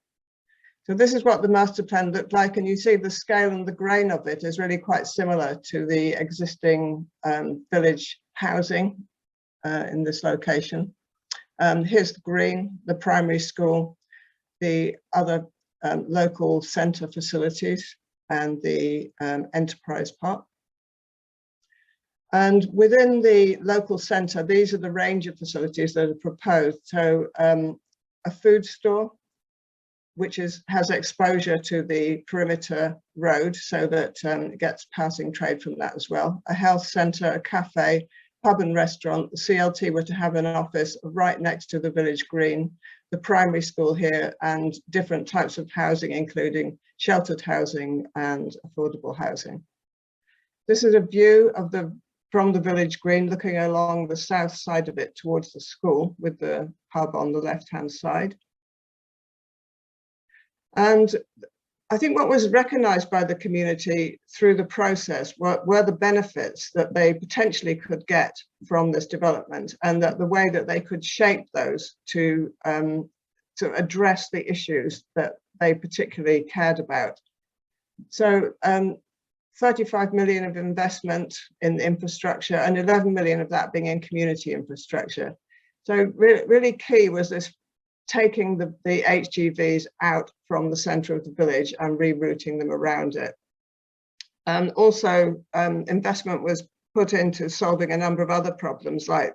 So this is what the master plan looked like, and you see the scale and the grain of it is really quite similar to the existing village housing in this location. Here's the green, the primary school, the other local centre facilities, and the enterprise park. And within the local centre, these are the range of facilities that are proposed. So a food store, which has exposure to the perimeter road, so that it gets passing trade from that as well. A health centre, a cafe, pub and restaurant. The CLT were to have an office right next to the village green, the primary school here, and different types of housing, including sheltered housing and affordable housing. This is a view of from the village green, looking along the south side of it towards the school, with the pub on the left-hand side. And I think what was recognised by the community through the process were the benefits that they potentially could get from this development, and that the way that they could shape those to address the issues that they particularly cared about. So 35 million of investment in infrastructure, and 11 million of that being in community infrastructure. So really key was this taking the HGVs out from the centre of the village and rerouting them around it. And also investment was put into solving a number of other problems, like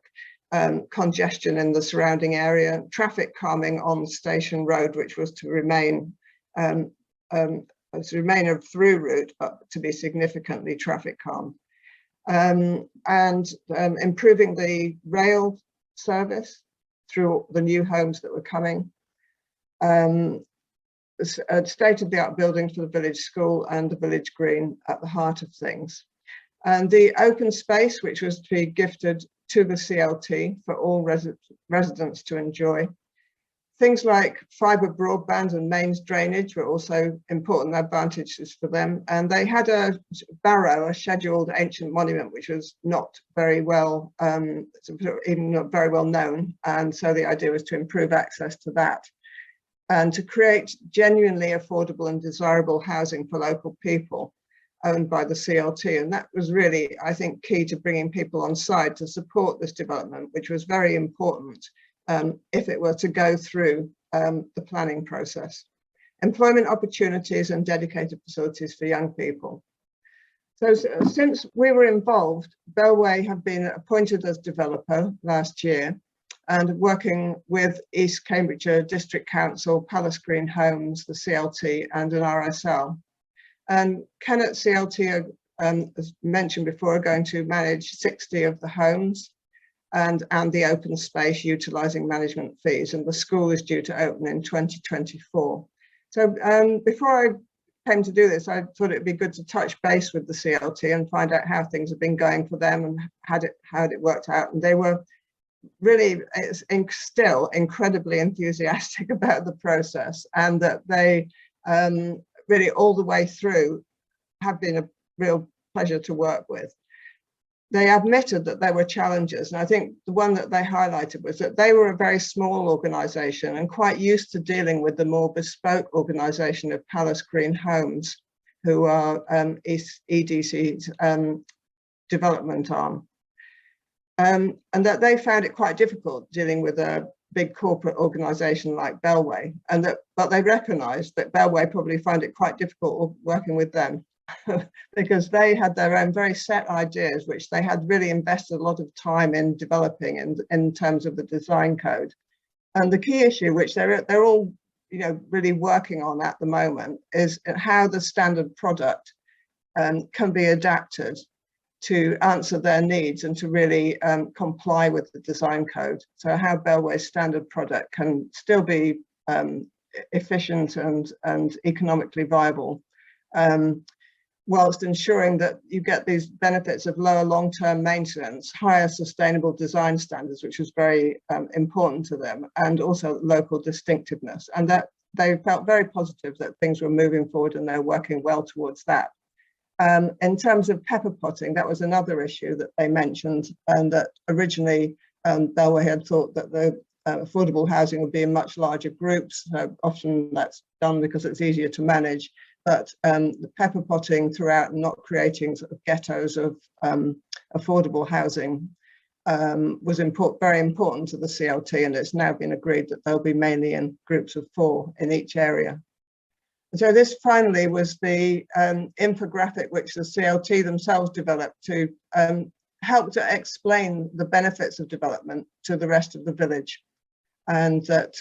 congestion in the surrounding area, traffic calming on Station Road, which was to remain a through route, but to be significantly traffic calm, and improving the rail service through the new homes that were coming, a state-of-the-art building for the village school and the village green at the heart of things. And the open space, which was to be gifted to the CLT for all residents to enjoy. Things like fibre broadband and mains drainage were also important advantages for them. And they had a barrow, a scheduled ancient monument, which was not very well, even not very well known. And so the idea was to improve access to that and to create genuinely affordable and desirable housing for local people owned by the CLT. And that was really, I think, key to bringing people on side to support this development, which was very important if it were to go through the planning process. Employment opportunities and dedicated facilities for young people. So since we were involved, Bellway have been appointed as developer last year, and working with East Cambridgeshire District Council, Palace Green Homes, the CLT and an RSL. And Kennet CLT, as mentioned before, are going to manage 60 of the homes and the open space utilising management fees, and the school is due to open in 2024. So before I came to do this, I thought it'd be good to touch base with the CLT and find out how things have been going for them and how it worked out. And they were really still incredibly enthusiastic about the process, and that they really all the way through have been a real pleasure to work with. They admitted that there were challenges, and I think the one that they highlighted was that they were a very small organisation and quite used to dealing with the more bespoke organisation of Palace Green Homes, who are EDC's development arm. And that they found it quite difficult dealing with a big corporate organisation like Bellway, but they recognised that Bellway probably found it quite difficult working with them because they had their own very set ideas, which they had really invested a lot of time in developing in terms of the design code. And the key issue, which they're all really working on at the moment, is how the standard product can be adapted to answer their needs and to really comply with the design code. So how Bellway's standard product can still be efficient and economically viable, whilst ensuring that you get these benefits of lower long-term maintenance, higher sustainable design standards, which was very important to them, and also local distinctiveness. And that they felt very positive that things were moving forward and they're working well towards that. In terms of pepper potting, that was another issue that they mentioned, and that originally Bellway had thought that the affordable housing would be in much larger groups. So often that's done because it's easier to manage, but the pepper potting throughout and not creating sort of ghettos of affordable housing was very important to the CLT, and it's now been agreed that they'll be mainly in groups of 4 in each area. So this finally was the infographic which the CLT themselves developed to help to explain the benefits of development to the rest of the village. And that,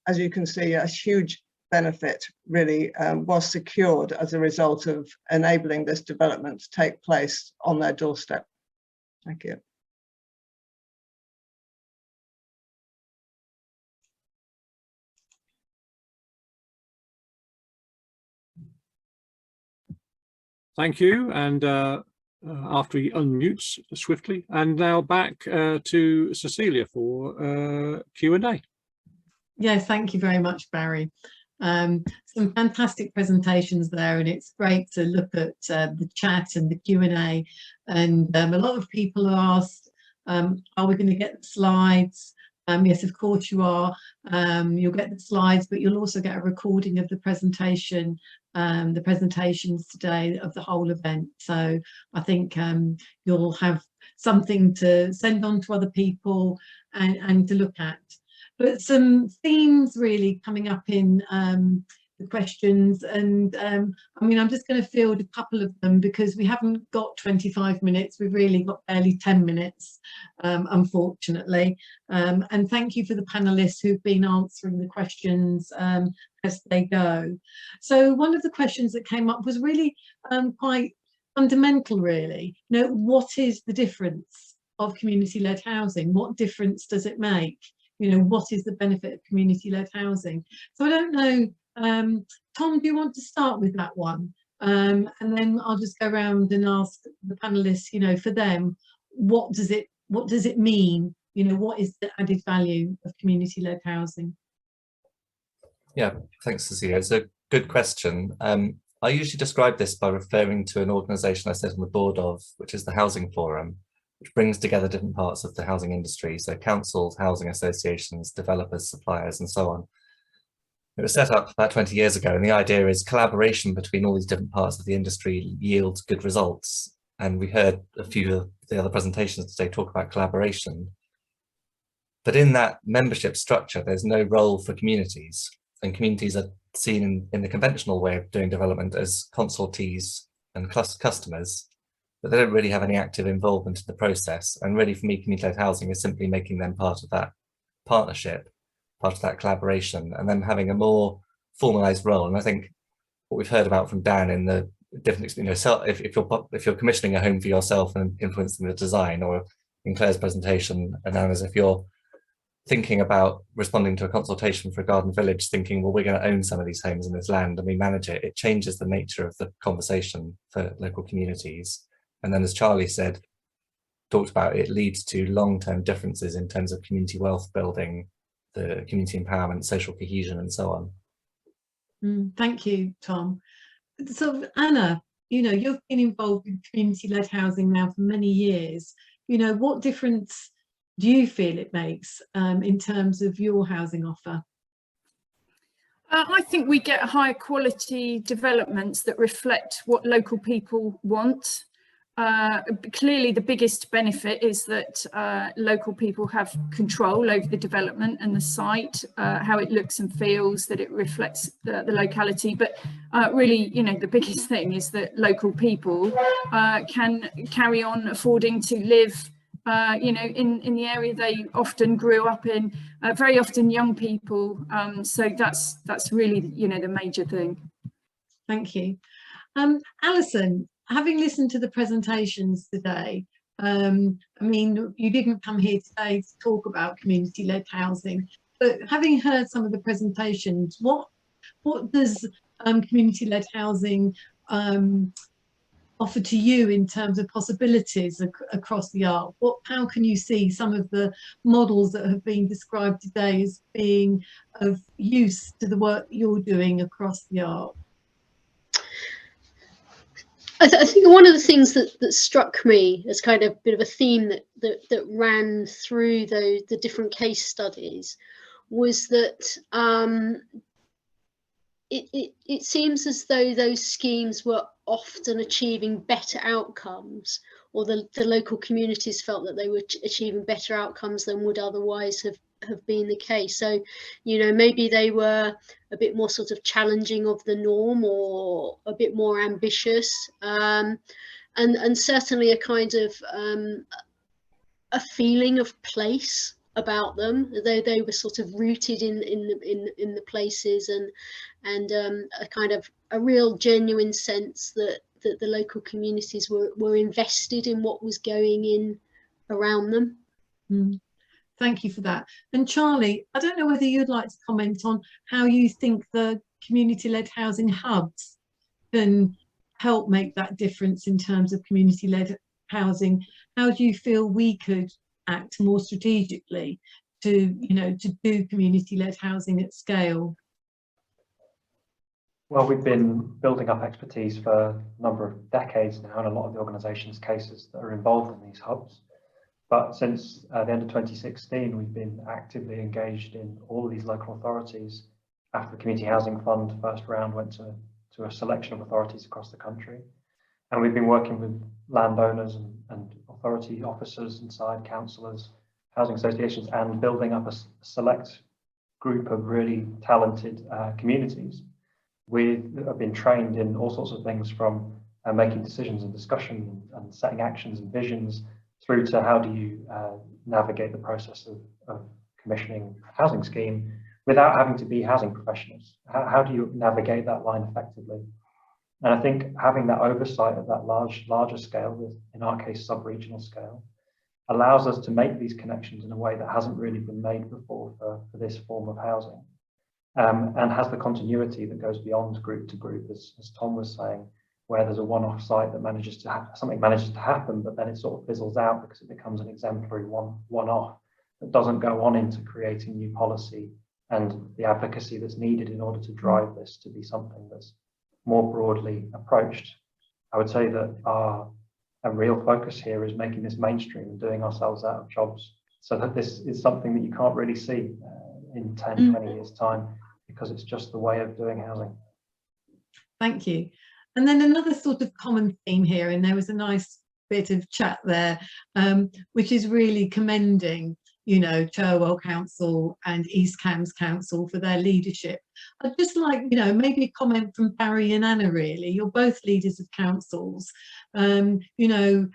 as you can see, a huge benefit really was secured as a result of enabling this development to take place on their doorstep. Thank you. Thank you. And after he unmutes swiftly, and now back to Cecilia for Q&A. Yes, thank you very much, Barry. Some fantastic presentations there, and it's great to look at the chat and the Q&A. And a lot of people are asked, are we going to get the slides? Yes, of course you are. You'll get the slides, but you'll also get a recording of the presentation, the presentations today of the whole event. So I think you'll have something to send on to other people and to look at. But some themes really coming up in the questions, and I mean, I'm just going to field a couple of them because we haven't got 25 minutes, we've really got barely 10 minutes, unfortunately. And thank you for the panelists who've been answering the questions as they go. So one of the questions that came up was really quite fundamental, really. You know, what is the difference of community-led housing? What difference does it make? You know, what is the benefit of community-led housing? So I don't know, Tom, do you want to start with that one? And then I'll just go around and ask the panelists, you know, for them, what does it mean? You know, what is the added value of community-led housing? Yeah, thanks, Cecilia. It's a good question. I usually describe this by referring to an organisation I sit on the board of, which is the Housing Forum, which brings together different parts of the housing industry, so councils, housing associations, developers, suppliers, and so on. It was set up about 20 years ago, and the idea is collaboration between all these different parts of the industry yields good results. And we heard a few of the other presentations today talk about collaboration. But in that membership structure, there's no role for communities, and communities are seen in the conventional way of doing development as consultees and customers, but they don't really have any active involvement in the process. And really, for me, community-led housing is simply making them part of that partnership, part of that collaboration, and then having a more formalized role. And I think what we've heard about from Dan in the different, you know, if you're commissioning a home for yourself and influencing the design, or in Claire's presentation, and as if you're thinking about responding to a consultation for a garden village, thinking, well, we're going to own some of these homes in this land and we manage it, it changes the nature of the conversation for local communities. And then, as Charlie said, talked about, it leads to long-term differences in terms of community wealth building, the community empowerment, social cohesion, and so on. Thank you, Tom. So Anna, you know, you've been involved in community-led housing now for many years. You know, what difference do you feel it makes in terms of your housing offer? I think we get higher quality developments that reflect what local people want. Clearly, the biggest benefit is that local people have control over the development and the site, how it looks and feels, that it reflects the locality. But really, you know, the biggest thing is that local people can carry on affording to live, you know, in the area they often grew up in. Very often, young people. So that's really, you know, the major thing. Thank you, Alison. Having listened to the presentations today, I mean, you didn't come here today to talk about community-led housing, but having heard some of the presentations, what does community-led housing offer to you in terms of possibilities across the Arc? How can you see some of the models that have been described today as being of use to the work you're doing across the Arc? I think one of the things that struck me as kind of a bit of a theme that ran through the different case studies was that it seems as though those schemes were often achieving better outcomes, or the local communities felt that they were achieving better outcomes than would otherwise have been the case. So, you know, maybe they were a bit more sort of challenging of the norm, or a bit more ambitious, and certainly a kind of a feeling of place about them. They were sort of rooted in the places, and a kind of a real genuine sense that the local communities were invested in what was going in around them. Thank you for that. And Charlie, I don't know whether you'd like to comment on how you think the community-led housing hubs can help make that difference in terms of community-led housing. How do you feel we could act more strategically to, you know, to do community-led housing at scale? Well, we've been building up expertise for a number of decades now in a lot of the organisations' cases that are involved in these hubs. But since the end of 2016, we've been actively engaged in all of these local authorities after the Community Housing Fund first round went to a selection of authorities across the country. And we've been working with landowners and authority officers inside, councillors, housing associations, and building up a select group of really talented communities. We have been trained in all sorts of things, from making decisions and discussion and setting actions and visions, through to how do you navigate the process of commissioning a housing scheme without having to be housing professionals. How do you navigate that line effectively? And I think having that oversight at that larger scale, in our case sub-regional scale, allows us to make these connections in a way that hasn't really been made before for this form of housing, and has the continuity that goes beyond group to group, as Tom was saying, where there's a one-off site that something manages to happen, but then it sort of fizzles out because it becomes an exemplary one-off that doesn't go on into creating new policy and the advocacy that's needed in order to drive this to be something that's more broadly approached. I would say that a real focus here is making this mainstream and doing ourselves out of jobs, so that this is something that you can't really see in 10, 20 years' time, because it's just the way of doing housing. Thank you. And then another sort of common theme here, and there was a nice bit of chat there, which is really commending, you know, Cherwell Council and East Cambs Council for their leadership. I'd just like, you know, maybe a comment from Barry and Anna, really. You're both leaders of councils. You know,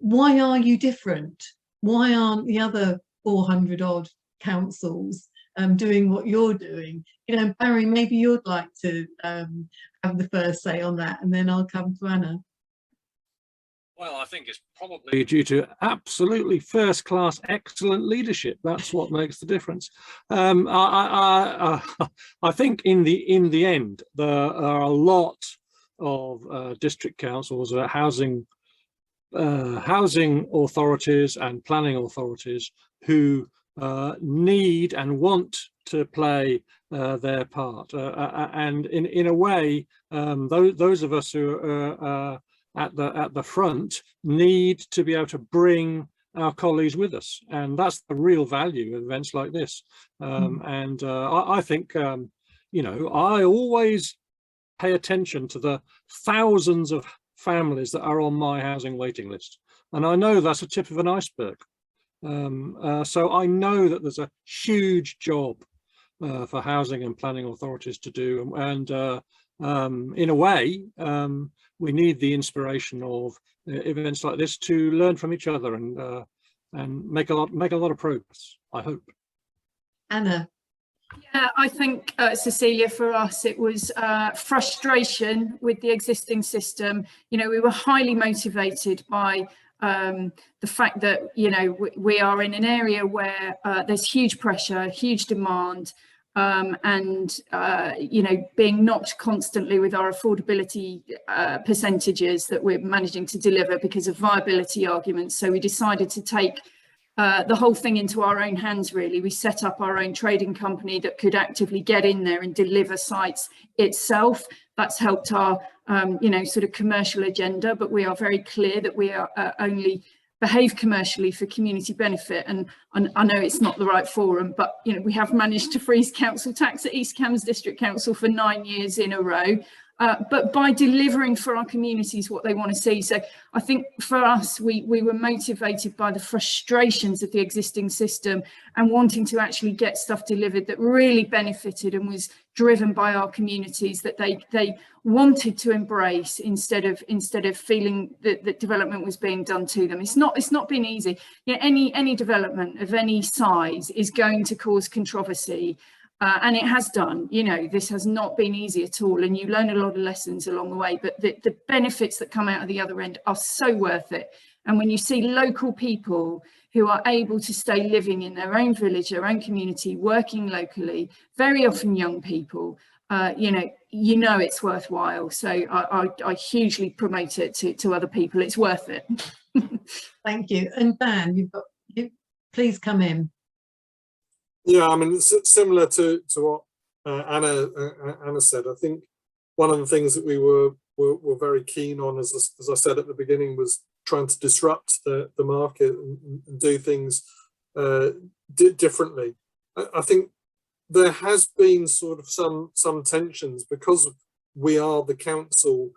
why are you different? Why aren't the other 400 odd councils doing what you're doing. You know, Barry, maybe you'd like to have the first say on that, and then I'll come to Anna. Well, I think it's probably due to absolutely first-class, excellent leadership. That's what makes the difference. I think in the end, there are a lot of district councils, housing authorities and planning authorities who need and want to play their part. And in a way, those of us who are at the front need to be able to bring our colleagues with us, and that's the real value of events like this. And I think, you know, I always pay attention to the thousands of families that are on my housing waiting list, and I know that's a tip of an iceberg. So I know that there's a huge job for housing and planning authorities to do, and in a way, we need the inspiration of events like this to learn from each other and make a lot of progress, I hope. Anna. Yeah, I think, Cecilia, for us, it was frustration with the existing system. You know, we were highly motivated by the fact that, you know, we are in an area where there's huge pressure, huge demand, and, you know, being knocked constantly with our affordability percentages that we're managing to deliver because of viability arguments. So we decided to take the whole thing into our own hands, really. We set up our own trading company that could actively get in there and deliver sites itself. That's helped our, you know, sort of commercial agenda, but we are very clear that we are only behave commercially for community benefit. And I know it's not the right forum, but, you know, we have managed to freeze council tax at East Cambs District Council for 9 years in a row. But by delivering for our communities what they want to see. So I think for us, we were motivated by the frustrations of the existing system and wanting to actually get stuff delivered that really benefited and was driven by our communities, that they wanted to embrace instead of feeling that development was being done to them. It's not been easy. You know, any development of any size is going to cause controversy. And it has done. You know, this has not been easy at all, and you learn a lot of lessons along the way, but the benefits that come out of the other end are so worth it. And when you see local people who are able to stay living in their own village, their own community, working locally, very often young people, you know it's worthwhile. So I hugely promote it to other people. It's worth it. Thank you. And Dan, please come in. Yeah, I mean, it's similar to what Anna said. I think one of the things that we were very keen on, as I said at the beginning, was trying to disrupt the market and do things differently. I think there has been sort of some tensions because we are the council.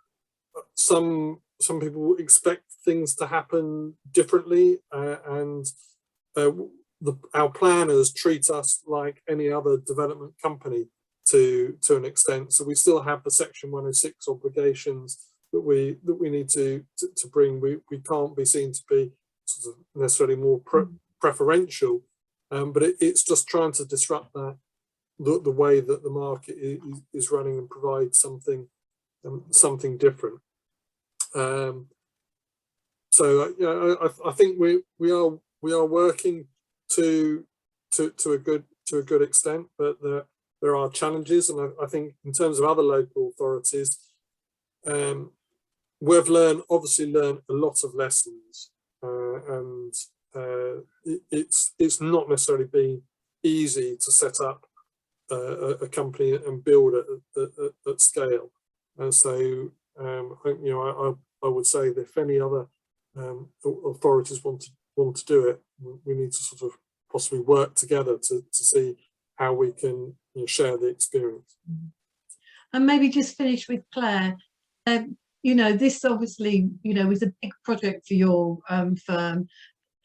Some people expect things to happen differently, and our planners treat us like any other development company to an extent. So we still have the Section 106 obligations that we need to bring. We can't be seen to be sort of necessarily more preferential, but it's just trying to disrupt that the way that the market is running and provide something different. So yeah, I think we are working to a good extent, but there are challenges, and I think in terms of other local authorities, we've obviously learned a lot of lessons, and it's not necessarily been easy to set up a company and build at scale. And so I think, you know, I would say that if any other authorities want to do it, we need to sort of possibly work together to see how we can, you know, share the experience. And maybe just finish with Claire. You know, this obviously, you know, is a big project for your firm.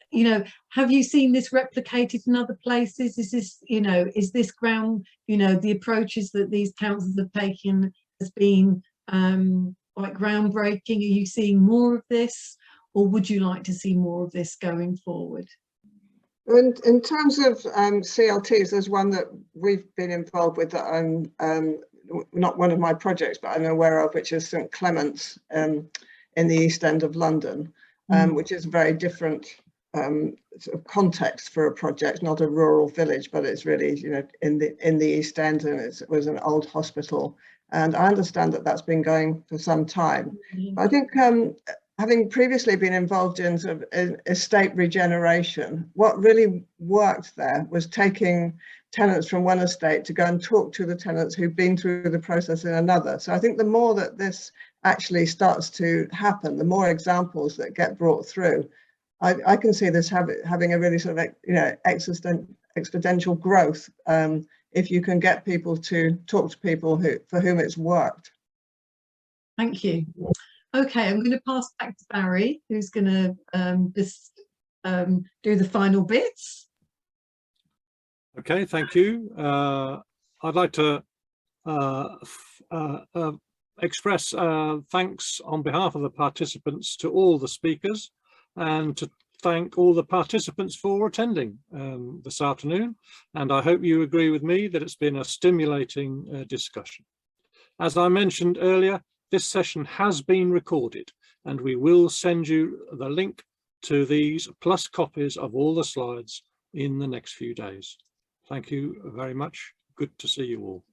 You know, have you seen this replicated in other places? Is this, you know, is this ground, you know, the approaches that these councils have taken has been like groundbreaking? Are you seeing more of this, or would you like to see more of this going forward? And in terms of CLTs, there's one that we've been involved with that I'm not one of my projects, but I'm aware of, which is St Clement's in the East End of London, which is a very different sort of context for a project, not a rural village, but it's really, you know, in the East End, and it was an old hospital. And I understand that that's been going for some time. But I think having previously been involved in sort of estate regeneration, what really worked there was taking tenants from one estate to go and talk to the tenants who've been through the process in another. So I think the more that this actually starts to happen, the more examples that get brought through, I can see this having a really sort of, you know, exponential growth if you can get people to talk to people for whom it's worked. Thank you. Okay, I'm going to pass back to Barry, who's going to just do the final bits. Okay, thank you. I'd like to express thanks on behalf of the participants to all the speakers, and to thank all the participants for attending this afternoon. And I hope you agree with me that it's been a stimulating discussion. As I mentioned earlier, this session has been recorded, and we will send you the link to these plus copies of all the slides in the next few days. Thank you very much. Good to see you all.